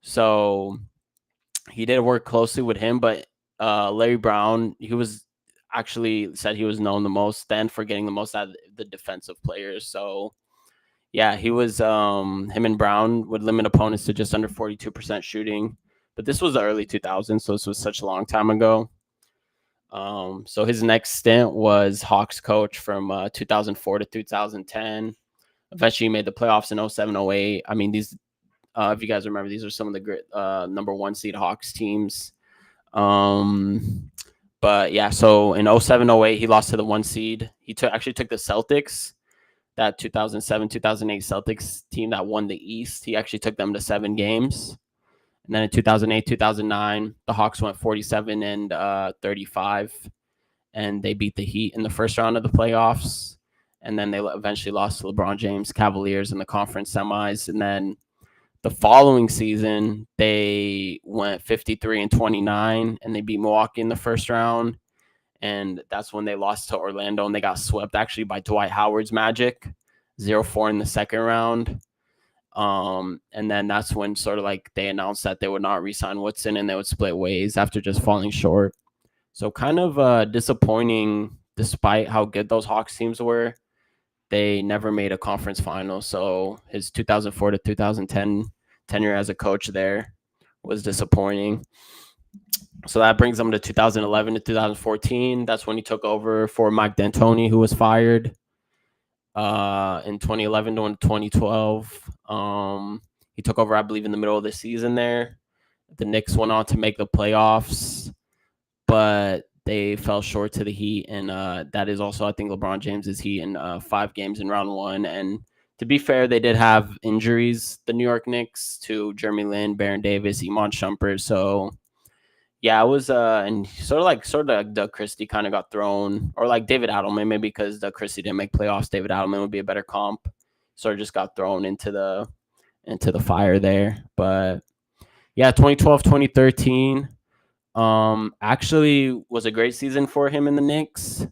So he did work closely with him, but Larry Brown, he was actually said he was known the most then for getting the most out of the defensive players. So yeah, he was him and Brown would limit opponents to just under 42% shooting. But this was the early 2000s, so this was such a long time ago. So his next stint was Hawks coach from 2004 to 2010. Eventually, he made the playoffs in 07, 08. I mean, these, if you guys remember, these are some of the great number one seed Hawks teams. But yeah, so in 07, 08, he lost to the one seed. He actually took the Celtics, that 2007, 2008 Celtics team that won the East. He actually took them to 7 games. And then in 2008, 2009, the Hawks went 47 and 35, and they beat the Heat in the first round of the playoffs. And then they eventually lost to LeBron James Cavaliers in the conference semis. And then the following season, they went 53 and 29, and they beat Milwaukee in the first round. And that's when they lost to Orlando, and they got swept actually by Dwight Howard's Magic, 0-4 in the second round. And then that's when sort of like they announced that they would not re-sign Woodson and they would split ways after just falling short. So kind of disappointing, despite how good those Hawks teams were. They never made a conference final. So his 2004 to 2010 tenure as a coach there was disappointing. So that brings him to 2011 to 2014. That's when he took over for Mike D'Antoni, who was fired in 2011 to 2012. He took over, I believe, in the middle of the season there. The Knicks went on to make the playoffs, but they fell short to the Heat. And that is also, I think, LeBron James's Heat in 5 games in round 1. And to be fair, they did have injuries, the New York Knicks, to Jeremy Lin, Baron Davis, Iman Shumpert. So yeah, it was and sort of Doug Christie kind of got thrown, or like David Adelman, maybe because Doug Christie didn't make playoffs. David Adelman would be a better comp. Sort of just got thrown into the fire there. But yeah, 2012, 2013 actually was a great season for him in the Knicks.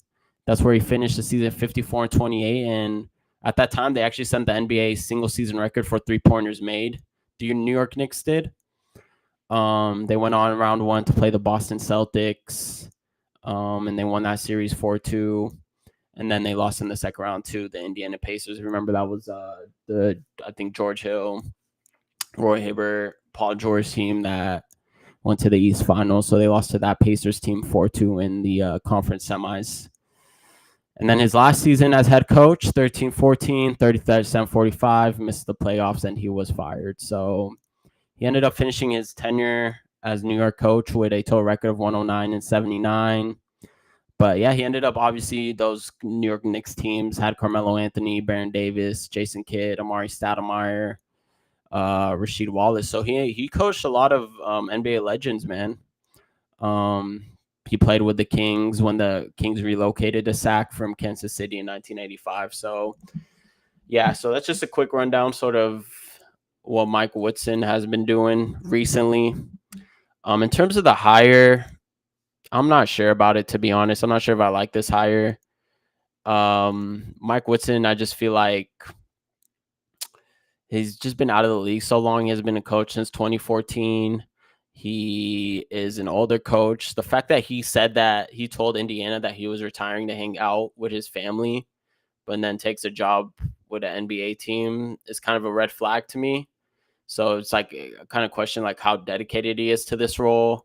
That's where he finished the season 54 and 28, and at that time they actually set the NBA single season record for 3-pointers made. The New York Knicks did. They went on round 1 to play the Boston Celtics, and they won that series 4-2. And then they lost in the second round to the Indiana Pacers. Remember, that was I think George Hill, Roy Hibbert, Paul George team that went to the East Finals. So they lost to that Pacers team 4-2 in the conference semis. And then his last season as head coach, 13-14, 37-45, missed the playoffs, and he was fired. So he ended up finishing his tenure as New York coach with a total record of 109 and 79. But yeah, he ended up, obviously, those New York Knicks teams had Carmelo Anthony, Baron Davis, Jason Kidd, Amari Stoudemire, Rasheed Wallace. So he coached a lot of NBA legends, man. He played with the Kings when the Kings relocated to Sac from Kansas City in 1985. So yeah, so that's just a quick rundown, sort of what Mike Woodson has been doing recently. In terms of the hire, I'm not sure about it, to be honest. I'm not sure if I like this hire. Mike Woodson, I just feel like he's just been out of the league so long. He has been a coach since 2014. He is an older coach. The fact that he said that he told Indiana that he was retiring to hang out with his family, but then takes a job with an NBA team is kind of a red flag to me. So it's like a kind of question like how dedicated he is to this role.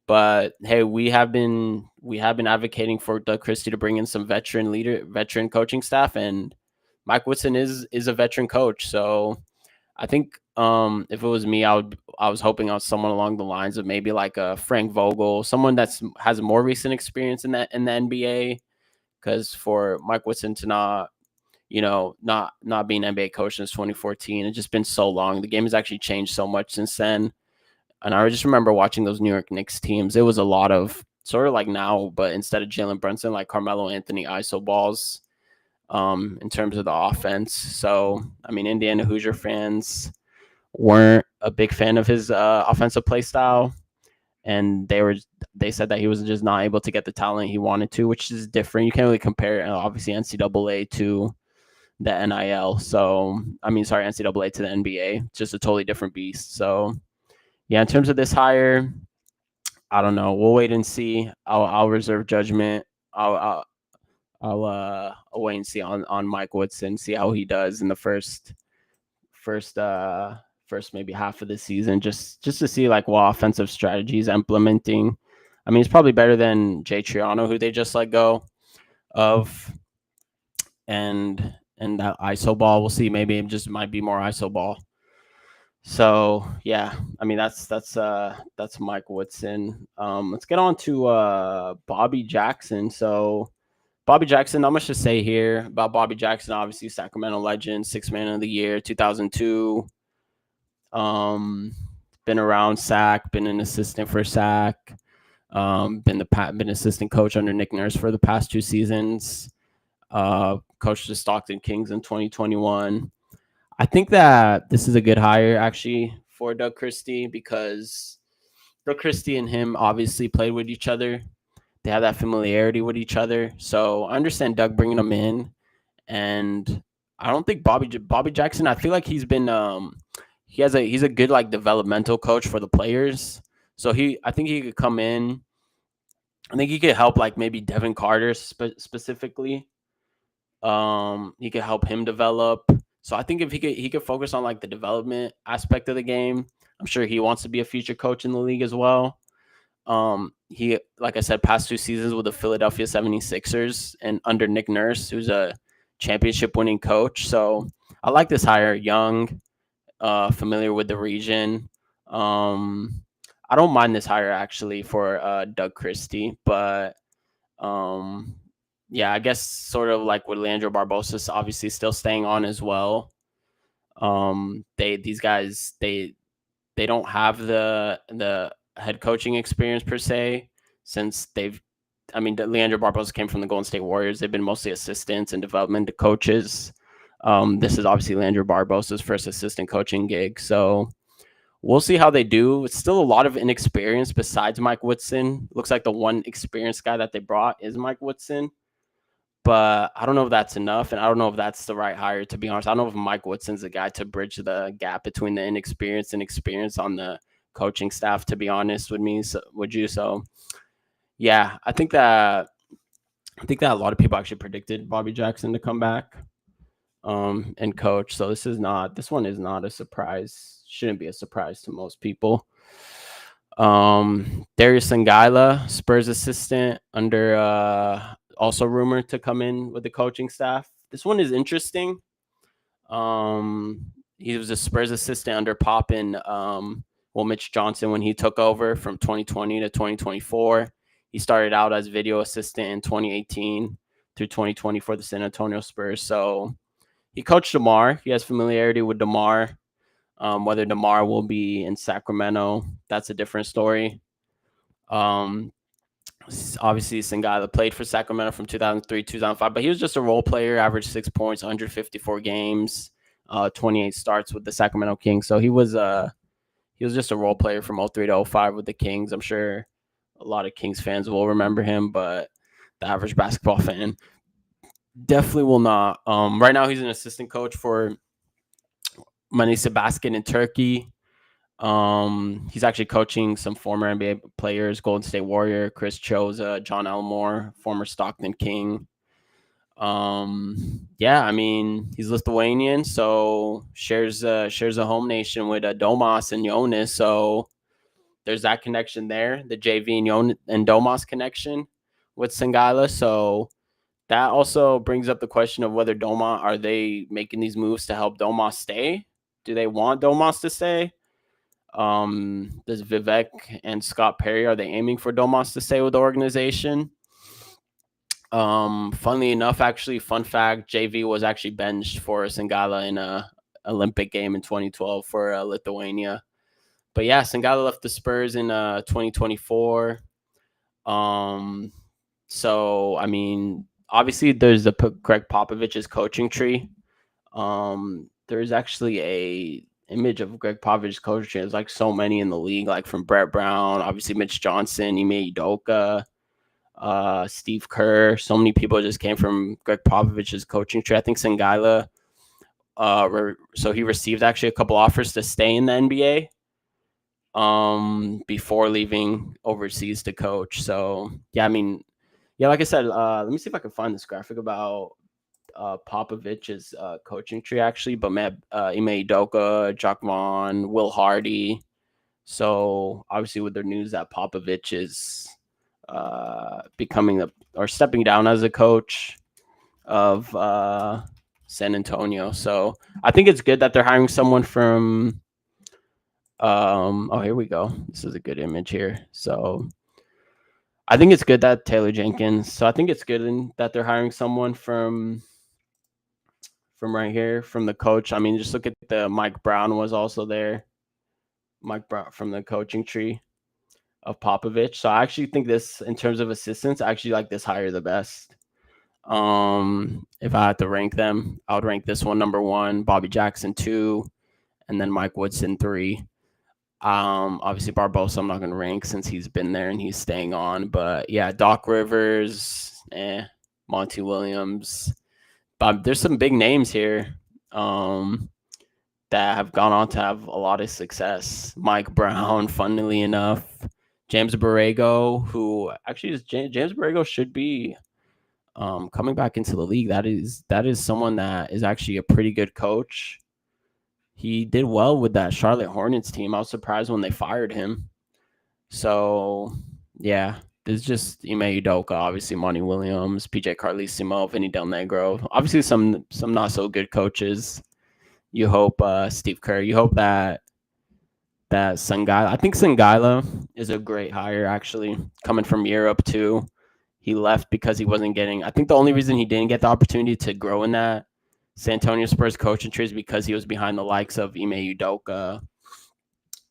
But hey, we have been advocating for Doug Christie to bring in some veteran coaching staff, and Mike Woodson is a veteran coach. So I think if it was me, I was hoping on someone along the lines of maybe like a Frank Vogel, someone has more recent experience in the NBA. Because for Mike Woodson to not not being NBA coach since 2014. It's just been so long. The game has actually changed so much since then. And I just remember watching those New York Knicks teams. It was a lot of sort of like now, but instead of Jalen Brunson, like Carmelo Anthony ISO balls in terms of the offense. So, I mean, Indiana Hoosier fans weren't a big fan of his offensive play style. And they said that he was just not able to get the talent he wanted to, which is different. You can't really compare, obviously, NCAA to the NIL. So, I mean, sorry, NCAA to the NBA. It's just a totally different beast. So, yeah, in terms of this hire, I don't know. We'll wait and see. I'll reserve judgment. I'll wait and see on Mike Woodson, see how he does in the first first maybe half of the season, just to see like what offensive strategy he's implementing. I mean, it's probably better than Jay Triano, who they just let go of, and that ISO ball. We'll see. Maybe it just might be more ISO ball. So yeah, I mean that's Mike Woodson. Let's get on to Bobby Jackson. So Bobby Jackson, not much to say here about Bobby Jackson. Obviously, Sacramento legend, 6th man of the year, 2002. Been around Sac, been an assistant for Sac, been assistant coach under Nick Nurse for the past 2 seasons. Coached the Stockton Kings in 2021. I think that this is a good hire actually for Doug Christie, because Doug Christie and him obviously played with each other. They have that familiarity with each other. So I understand Doug bringing them in, and I don't think Bobby Jackson. I feel like he's a good like developmental coach for the players. So I think he could come in. I think he could help like maybe Devin Carter specifically. He could help him develop. So I think if he could focus on like the development aspect of the game. I'm sure he wants to be a future coach in the league as well. He, like I said, past 2 seasons with the Philadelphia 76ers and under Nick Nurse, who's a championship winning coach. So I like this hire. Young, familiar with the region. I don't mind this hire actually for Doug Christie, but yeah, I guess sort of like with Leandro Barbosa, obviously still staying on as well. These guys they don't have the head coaching experience per se, since Leandro Barbosa came from the Golden State Warriors. They've been mostly assistants and development coaches. This is obviously Leandro Barbosa's first assistant coaching gig, so we'll see how they do. It's still a lot of inexperience besides Mike Woodson. Looks like the one experienced guy that they brought is Mike Woodson, but I don't know if that's enough, and I don't know if that's the right hire, to be honest. I don't know if Mike Woodson's the guy to bridge the gap between the inexperience and experience on the coaching staff, to be honest with me. So, would you? So, yeah, I think that a lot of people actually predicted Bobby Jackson to come back and coach. So this one is not a surprise. Shouldn't be a surprise to most people. Darius Sangila, Spurs assistant, under also rumored to come in with the coaching staff. This one is interesting. He was a Spurs assistant under Poppin, Mitch Johnson, when he took over from 2020 to 2024. He started out as video assistant in 2018 through 2020 for the San Antonio Spurs. So he coached DeMar. He has familiarity with DeMar. Whether DeMar will be in Sacramento, that's a different story. Obviously, Sangila played for Sacramento from 2003 2005, but he was just a role player, averaged 6 points, 154 games, 28 starts with the Sacramento Kings. So he was just a role player from 03 to 05 with the Kings. I'm sure a lot of Kings fans will remember him, but the average basketball fan definitely will not. Right now, he's an assistant coach for Manisa Basket in Turkey. He's actually coaching some former NBA players: Golden State Warrior, Chris Choza, John Elmore, former Stockton King. Yeah, I mean, he's Lithuanian, so shares a home nation with Domas and Jonas. So there's that connection there, the JV and Domas connection with Sangila. So that also brings up the question of whether are they making these moves to help Domas stay? Do they want Domas to stay? Does Vivek and Scott Perry, are they aiming for Domas to stay with the organization? Funnily enough, actually, fun fact, JV was actually benched for Sangala in a Olympic game in 2012 for Lithuania. But yeah, Sangala left the Spurs in 2024. Um, so I mean, obviously, there's the Greg Popovich's coaching tree. There's actually a image of Greg Popovich's coaching tree. There's like so many in the league, like from Brett Brown, obviously Mitch Johnson, Ime Udoka, Steve Kerr. So many people just came from Greg Popovich's coaching tree. I think Sangala, so he received actually a couple offers to stay in the NBA before leaving overseas to coach. So yeah, I mean, yeah, like I said, let me see if I can find this graphic about Popovich's coaching tree actually. But man, Ime Udoka, Jock Vaughn, Will Hardy. So obviously, with the news that Popovich is becoming or stepping down as a coach of San Antonio, so I think it's good that they're hiring someone from. Oh, here we go. This is a good image here. So I think it's good that Taylor Jenkins. So I think it's good that they're hiring someone from right here from the coach. I mean, just look at the Mike Brown was also there. Mike Brown from the coaching tree of Popovich. So I actually think this, in terms of assistants, I actually like this hire the best. If I had to rank them, I would rank this one number one, Bobby Jackson 2, and then Mike Woodson 3. Obviously Barbosa I'm not gonna rank since he's been there and he's staying on. But yeah, Doc Rivers, Monty Williams. There's some big names here. That have gone on to have a lot of success. Mike Brown, funnily enough, James Borrego, who actually is James Borrego should be coming back into the league. That is someone that is actually a pretty good coach. He did well with that Charlotte Hornets team. I was surprised when they fired him. So yeah, there's just Ime Udoka, obviously Monty Williams, PJ Carlesimo, Vinny Del Negro. Obviously some not so good coaches. You hope Steve Kerr. You hope that Sangala. I think Sangala is a great hire actually, coming from Europe too. He left because he wasn't getting. I think the only reason he didn't get the opportunity to grow in that San Antonio Spurs coaching tree is because he was behind the likes of Ime Udoka,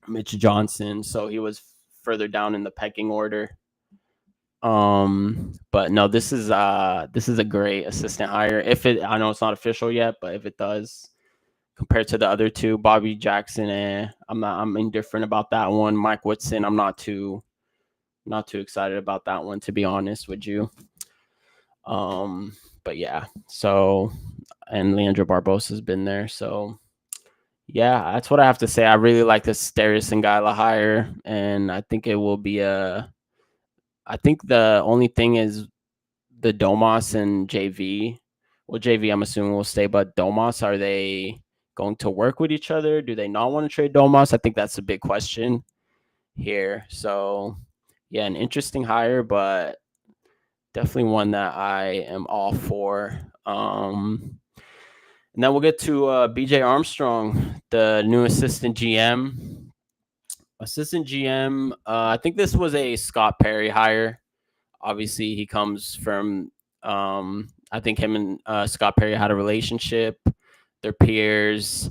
Mitch Johnson, so he was further down in the pecking order. But no, this is a great assistant hire. If it, I know it's not official yet, but if it does, compared to the other two, Bobby Jackson, I'm indifferent about that one. Mike Woodson, I'm not too excited about that one, to be honest with you. But yeah, so, and Leandro Barbosa has been there, so yeah, that's what I have to say. I really like this Darius Sangala hire, and I think it will be I think the only thing is the Domas and JV. Well, JV, I'm assuming will stay, but Domas, are they going to work with each other? Do they not want to trade Domas? I think that's a big question here. So, yeah, an interesting hire, but definitely one that I am all for. And then we'll get to BJ Armstrong, the new assistant GM. Assistant GM, I think this was a Scott Perry hire. Obviously, he comes from, I think him and Scott Perry had a relationship. They're peers.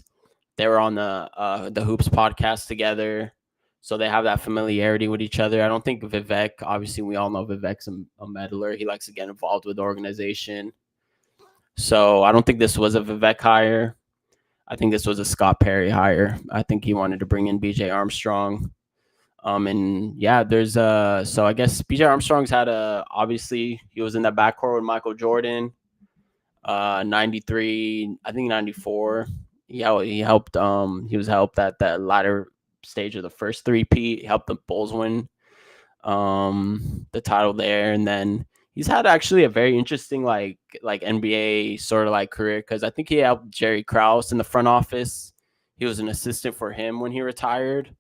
They were on the Hoops podcast together. So they have that familiarity with each other. I don't think Vivek, obviously, we all know Vivek's a meddler. He likes to get involved with the organization. So I don't think this was a Vivek hire. I think this was a Scott Perry hire. I think he wanted to bring in BJ Armstrong. And yeah, there's so I guess BJ Armstrong's had obviously he was in that backcourt with Michael Jordan, 93, I think 94. Yeah, he helped he was helped at that latter stage of the first three-peat. He helped the Bulls win the title there, and then he's had actually a very interesting like NBA sort of like career, because I think he helped Jerry Krause in the front office. He was an assistant for him when he retired.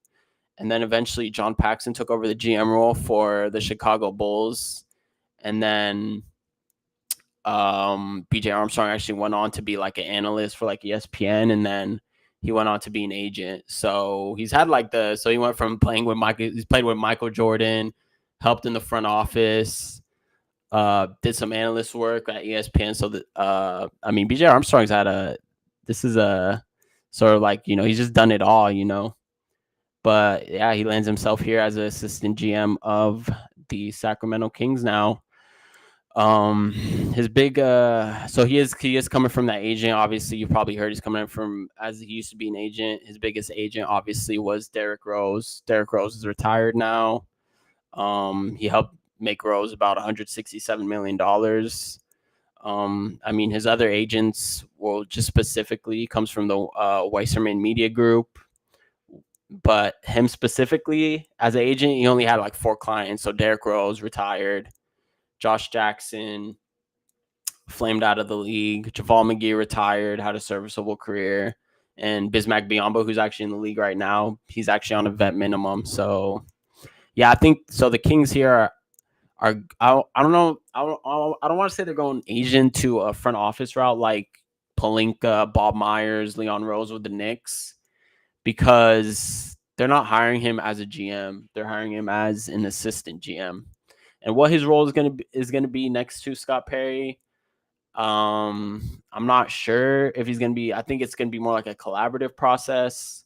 And then eventually John Paxson took over the GM role for the Chicago Bulls. And then BJ Armstrong actually went on to be like an analyst for like ESPN. And then he went on to be an agent. So he's had so he went from he's played with Michael Jordan, helped in the front office. did some analyst work at ESPN. So that I mean, BJ Armstrong's had this is a sort of like, he's just done it all, But yeah, he lands himself here as an assistant GM of the Sacramento Kings now. His big so he is coming from that agent. Obviously, you probably heard he's coming from, as he used to be an agent. His biggest agent obviously was Derrick Rose. Derrick Rose is retired now. He helped make Rose about $167 million. I mean, his other agents, well, just specifically comes from the Weisserman Media Group. But him specifically as an agent, he only had like 4 clients. So Derrick Rose retired, Josh Jackson flamed out of the league, Javal McGee retired, had a serviceable career, and Bismack Biyombo, who's actually in the league right now, he's actually on a vet minimum. So yeah, I think so. The Kings here are I don't know. I don't want to say they're going agent to a front office route like Pelinka, Bob Myers, Leon Rose with the Knicks, because they're not hiring him as a GM. They're hiring him as an assistant GM. And what his role is going to be next to Scott Perry, I'm not sure if he's going to be. I think it's going to be more like a collaborative process.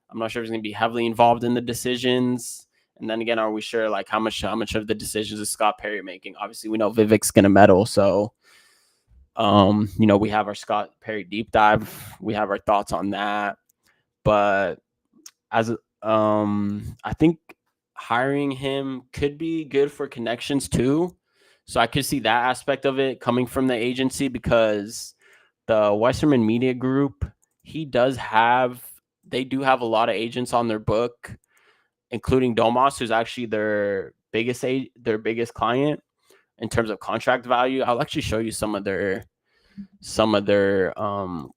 I'm not sure if he's going to be heavily involved in the decisions. And then again, are we sure like how much of the decisions is Scott Perry making? Obviously, we know Vivek's going to meddle, so we have our Scott Perry deep dive. We have our thoughts on that, but as I think hiring him could be good for connections too. So I could see that aspect of it coming from the agency, because the Westerman Media Group, they do have a lot of agents on their book, including Domas, who's actually their biggest client in terms of contract value. I'll actually show you some of their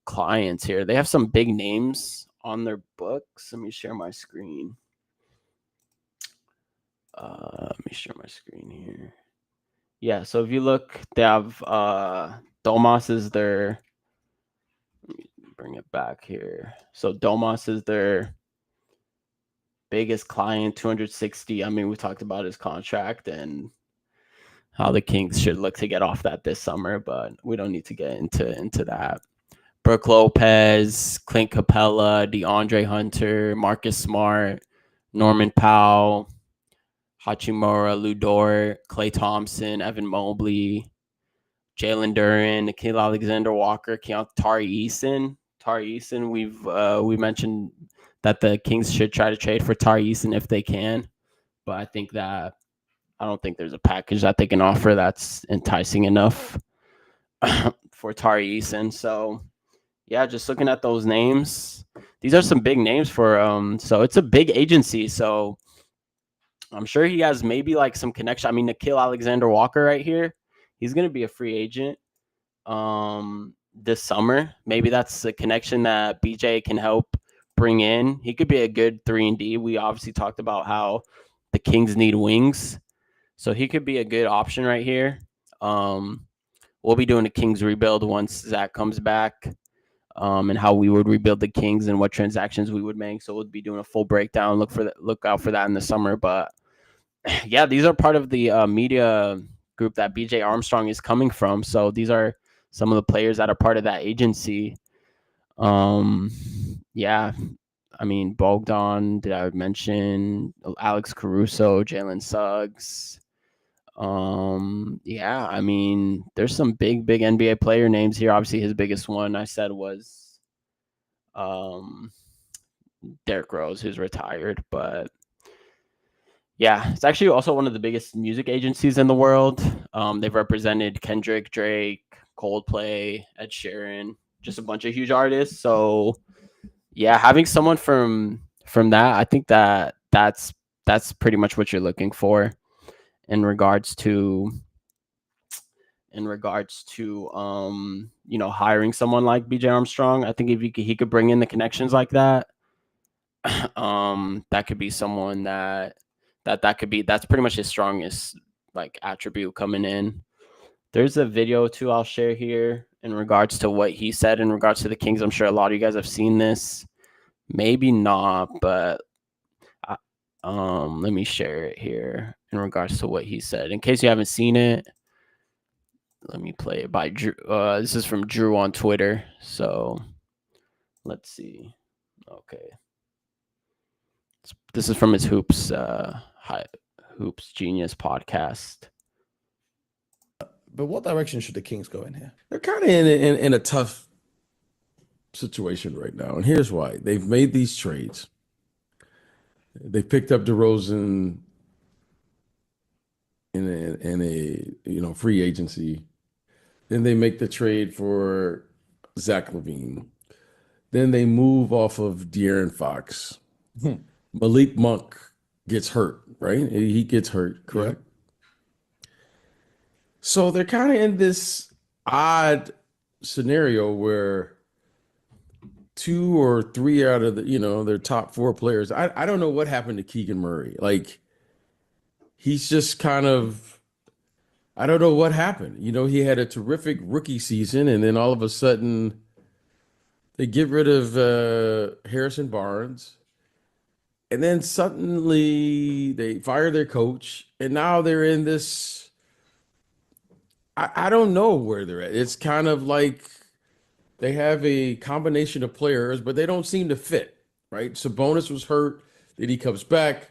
clients here. They have some big names on their books. Let me share my screen. Let me share my screen here. Yeah, so if you look, they have Domas is their. Let me bring it back here. So Domas is their biggest client, 260. I mean, we talked about his contract and how the Kings should look to get off that this summer, but we don't need to get into that. Brooke Lopez, Clint Capella, DeAndre Hunter, Marcus Smart, Norman Powell, Hachimura, Lou Dort, Klay Thompson, Evan Mobley, Jalen Duren, Nikhil Alexander-Walker, Tari Eason. Tari Eason, we mentioned that the Kings should try to trade for Tari Eason if they can, but I don't think there's a package that they can offer that's enticing enough for Tari Eason. So yeah, just looking at those names, these are some big names for so it's a big agency. So I'm sure he has maybe like some connection. I mean, Nikhil Alexander-Walker right here, he's going to be a free agent this summer. Maybe that's a connection that BJ can help bring in. He could be a good 3-and-D. We obviously talked about how the Kings need wings, so he could be a good option right here. We'll be doing a Kings rebuild once Zach comes back, and how we would rebuild the Kings and what transactions we would make. So we'll be doing a full breakdown. Look out for that in the summer. But yeah, these are part of the media group that BJ Armstrong is coming from. So these are some of the players that are part of that agency. Yeah, I mean, Bogdan, did I mention Alex Caruso, Jalen Suggs? Yeah, I mean, there's some big NBA player names here. Obviously, his biggest one I said was Derrick Rose, who's retired, but yeah, it's actually also one of the biggest music agencies in the world. They've represented Kendrick, Drake, Coldplay, Ed Sheeran, just a bunch of huge artists. So yeah, having someone from that, I think that's pretty much what you're looking for in regards to hiring someone like BJ Armstrong. I think if he could bring in the connections like that, that could be someone that's pretty much his strongest like attribute coming in. There's a video too I'll share here in regards to what he said in regards to the Kings. I'm sure a lot of you guys have seen this. Maybe not, but let me share it here in regards to what he said. In case you haven't seen it, let me play it by Drew. This is from Drew on Twitter. So let's see. Okay, this is from his Hoops Genius podcast. But what direction should the Kings go in here? They're kind of in a tough situation right now, and here's why. They've made these trades. They picked up DeRozan in a free agency. Then they make the trade for Zach LaVine. Then they move off of De'Aaron Fox. Malik Monk gets hurt, right? He gets hurt, correct? So they're kind of in this odd scenario where 2 or 3 out of their top 4 players. I don't know what happened to Keegan Murray. Like, he's just kind of, I don't know what happened. He had a terrific rookie season, and then all of a sudden they get rid of Harrison Barnes. And then suddenly they fire their coach, and now they're in this, I don't know where they're at. It's kind of like they have a combination of players, but they don't seem to fit, right? Sabonis was hurt, then he comes back.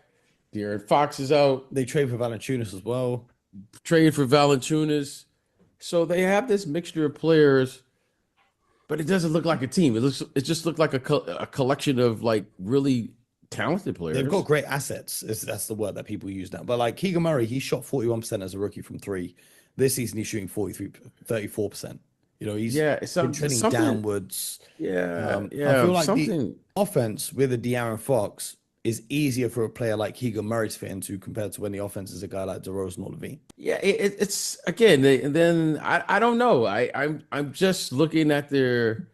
De'Aaron Fox is out. They trade for Valanciunas as well. Trade for Valanciunas. So they have this mixture of players, but it doesn't look like a team. It just looked like a collection of like really talented players. They've got great assets. That's the word that people use now. But like Keegan Murray, he shot 41% as a rookie from 3. This season, he's shooting 34%. He's been trending downwards. I feel like the offense with a De'Aaron Fox is easier for a player like Keegan Murray to fit into compared to when the offense is a guy like DeRozan or LaVine. Yeah, it's again. And then I don't know. I'm just looking at their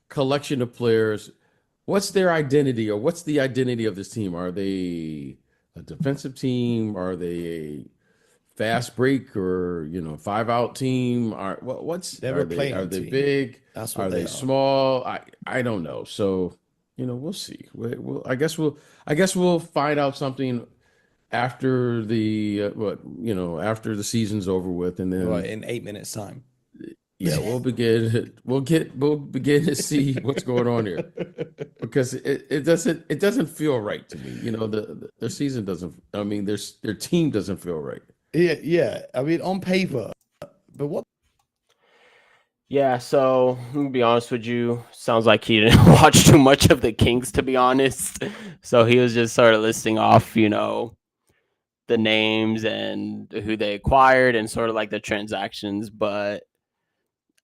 collection of players. What's their identity, or what's the identity of this team? Are they a defensive team? Are they a fast break or 5-out team? Are they big? That's what are they small? I don't know. So we'll see. I guess we'll find out something after the after the season's over with, and then in 8 minutes time. Yeah, we'll begin to see what's going on here, because it doesn't feel right to me. Their season doesn't. I mean, their team doesn't feel right. Yeah. I mean, on paper, but what? Yeah, so I'm gonna be honest with you. Sounds like he didn't watch too much of the Kings, to be honest. So he was just sort of listing off, the names and who they acquired and sort of like the transactions. But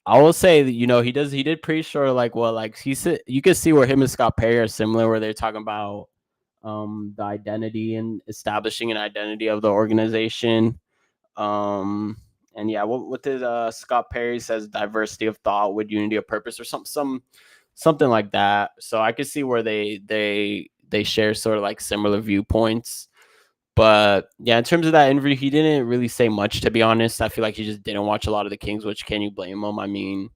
I will say that he did pretty sure he said you could see where him and Scott Perry are similar, where they're talking about the identity and establishing an identity of the organization. And yeah, what did Scott Perry says? Diversity of thought with unity of purpose, or something like that. So I could see where they share sort of like similar viewpoints. But yeah, in terms of that interview, he didn't really say much, to be honest. I feel like he just didn't watch a lot of the Kings, which can you blame him? I mean,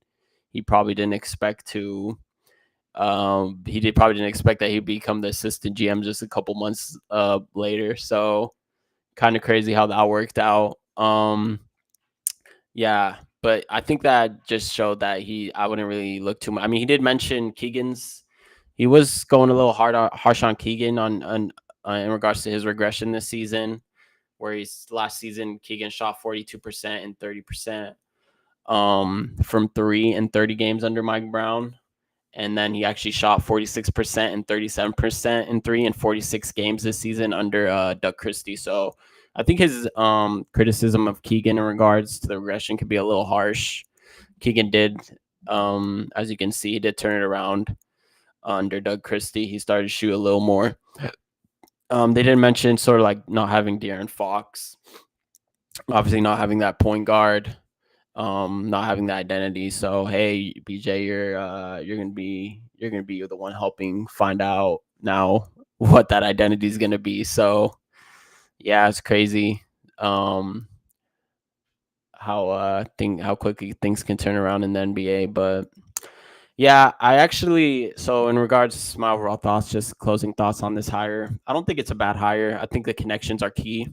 he probably didn't expect to. Probably didn't expect that he'd become the assistant GM just a couple months later. So kind of crazy how that worked out. Yeah, but I think that just showed that I wouldn't really look too much. I mean, he did mention Keegan's. He was going a little harsh on Keegan on in regards to his regression this season, where last season Keegan shot 42% and 30% from 3 in 30 games under Mike Brown. And then he actually shot 46% and 37% in 3 in 46 games this season under Doug Christie. So I think his criticism of Keegan in regards to the regression could be a little harsh. Keegan did, as you can see, he did turn it around under Doug Christie. He started to shoot a little more. They didn't mention sort of like not having De'Aaron Fox, obviously not having that point guard, not having the identity. So hey, BJ, you're gonna be the one helping find out now what that identity is gonna be. So yeah, it's crazy how quickly things can turn around in the NBA. But yeah, so in regards to my overall thoughts, just closing thoughts on this hire, I don't think it's a bad hire. I think the connections are key.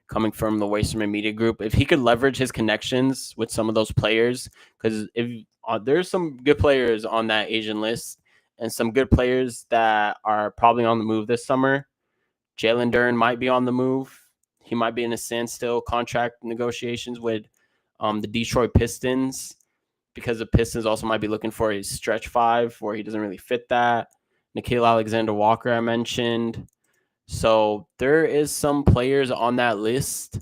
coming from the Wasterman Media Group. If he could leverage his connections with some of those players, because if there's some good players on that Asian list and some good players that are probably on the move this summer. Jalen Duren might be on the move. He might be in a standstill contract negotiations with the Detroit Pistons, because the Pistons also might be looking for a stretch five where he doesn't really fit that. Nickeil Alexander-Walker I mentioned. So there is some players on that list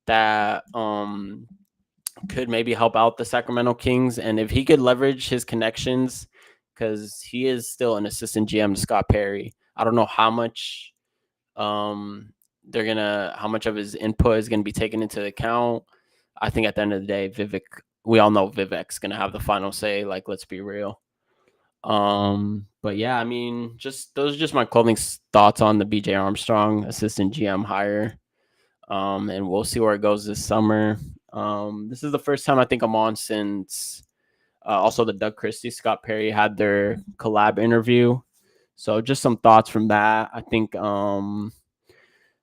that could maybe help out the Sacramento Kings. And if he could leverage his connections, because he is still an assistant GM to Scott Perry, I don't know how much how much of his input is gonna be taken into account. I think at the end of the day, we all know Vivek's gonna have the final say. Like, let's be real. But yeah, I mean, those are just my clothing thoughts on the BJ Armstrong assistant GM hire. And we'll see where it goes this summer. This is the first time I think I'm on since also the Doug Christie, Scott Perry had their collab interview. So just some thoughts from that. I think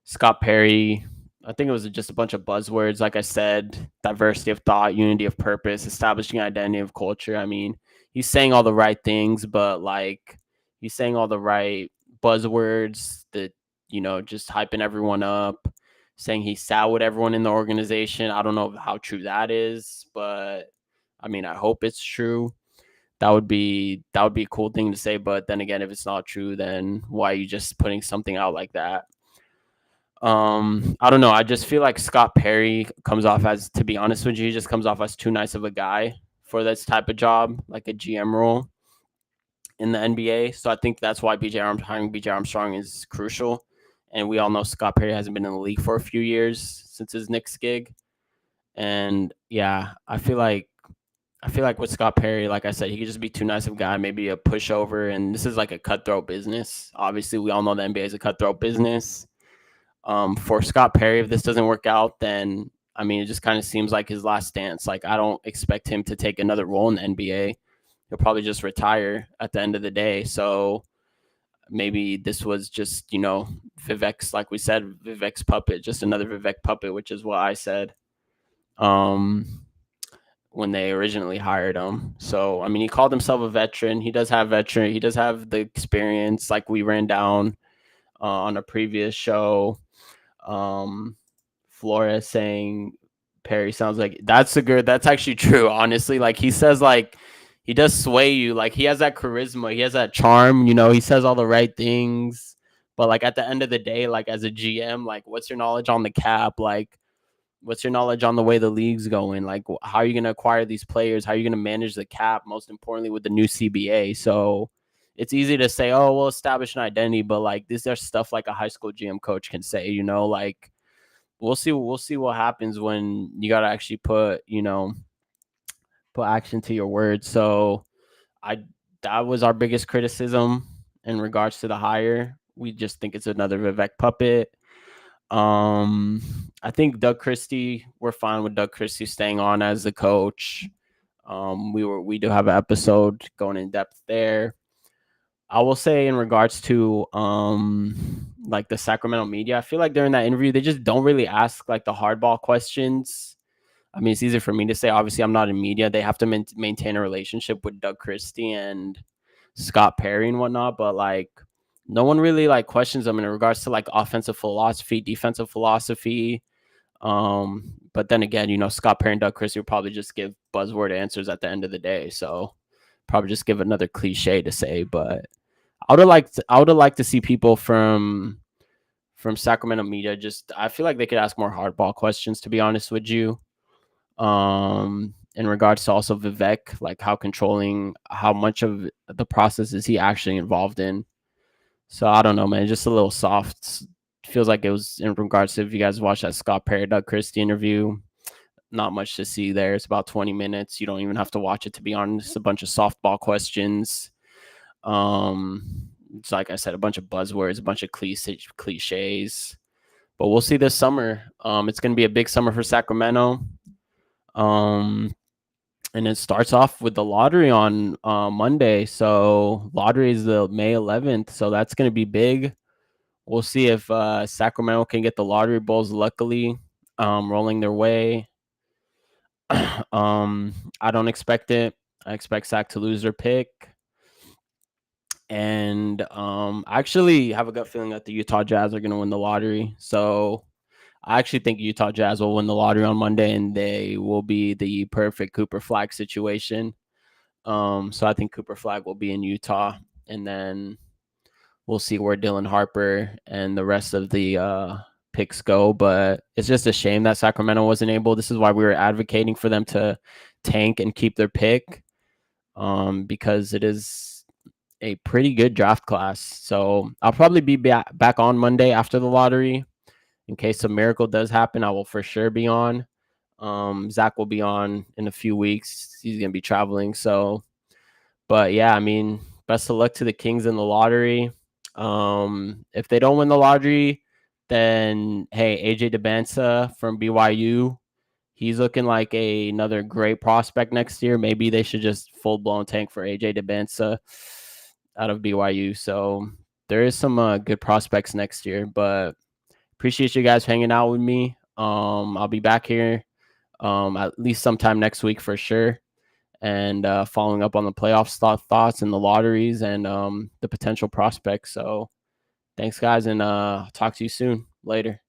Scott Perry, I think it was just a bunch of buzzwords. Like I said, diversity of thought, unity of purpose, establishing identity of culture. I mean, he's saying all the right things, but like he's saying all the right buzzwords that, just hyping everyone up, saying he's sad with everyone in the organization. I don't know how true that is, but I mean, I hope it's true. That would be a cool thing to say. But then again, if it's not true, then why are you just putting something out like that? I don't know. I just feel like Scott Perry comes off as, to be honest with you, he just comes off as too nice of a guy for this type of job, like a GM role in the NBA. So I think that's why hiring BJ Armstrong is crucial. And we all know Scott Perry hasn't been in the league for a few years since his Knicks gig. And yeah, I feel like with Scott Perry, like I said, he could just be too nice of a guy, maybe a pushover. And this is like a cutthroat business. Obviously, we all know the NBA is a cutthroat business. For Scott Perry, if this doesn't work out, then I mean, it just kind of seems like his last stance. Like, I don't expect him to take another role in the NBA. He'll probably just retire at the end of the day. So maybe this was just, Vivek's, like we said, Vivek's puppet, just another Vivek puppet, which is what I said when they originally hired him. So, I mean, he called himself a veteran. He does have the experience, like we ran down on a previous show. Flores saying Perry sounds like that's actually true, honestly. Like, he says, like, he does sway you. Like, he has that charisma, he has that charm, he says all the right things. But like at the end of the day, like as a GM, like what's your knowledge on the cap? Like, what's your knowledge on the way the league's going? Like, how are you going to acquire these players? How are you going to manage the cap? Most importantly, with the new CBA. So it's easy to say, oh, we'll establish an identity, but like these are stuff like a high school GM coach can say, like we'll see what happens when you got to actually put action to your words. So that was our biggest criticism in regards to the hire. We just think it's another Vivek puppet. I think Doug Christie, we're fine with Doug Christie staying on as the coach. We do have an episode going in depth there. I will say in regards to like the Sacramento media, I feel like during that interview they just don't really ask like the hardball questions. I mean, it's easy for me to say. Obviously, I'm not in media. They have to maintain a relationship with Doug Christie and Scott Perry and whatnot. But like, no one really like questions them in regards to like offensive philosophy, defensive philosophy. But then again, Scott Perry and Doug Christie will probably just give buzzword answers at the end of the day. So probably just give another cliche to say. But I would have liked to see people from Sacramento media. I feel like they could ask more hardball questions, to be honest with you. In regards to also Vivek, like how much of the process is he actually involved in? So I don't know, man. Just a little soft. Feels like it was in regards to, if you guys watched that Scott Perry, Doug Christie interview, not much to see there. It's about 20 minutes. You don't even have to watch it, to be honest. A bunch of softball questions. It's like I said, a bunch of buzzwords, a bunch of cliches. But we'll see this summer. It's going to be a big summer for Sacramento. And it starts off with the lottery on Monday. So lottery is the May 11th. So that's going to be big. we'll see if Sacramento can get the lottery balls. Luckily, rolling their way. I don't expect it. I expect Sac to lose their pick. And I actually have a gut feeling that the Utah Jazz are going to win the lottery. So I actually think Utah Jazz will win the lottery on Monday, and they will be the perfect Cooper Flag situation. So I think Cooper Flag will be in Utah, and then we'll see where Dylan Harper and the rest of the picks go. But it's just a shame that Sacramento wasn't able. This is why we were advocating for them to tank and keep their pick, because it is a pretty good draft class. So I'll probably be back on Monday after the lottery. In case a miracle does happen, I will for sure be on. Zach will be on in a few weeks. He's going to be traveling. So, but yeah, I mean, best of luck to the Kings in the lottery. If they don't win the lottery, then hey, AJ DeBansa from BYU, he's looking like another great prospect next year. Maybe they should just full blown tank for AJ DeBansa out of BYU. So there is some good prospects next year, but appreciate you guys hanging out with me. I'll be back here at least sometime next week for sure, and following up on the playoff thoughts and the lotteries and the potential prospects. So thanks, guys, and talk to you soon. Later.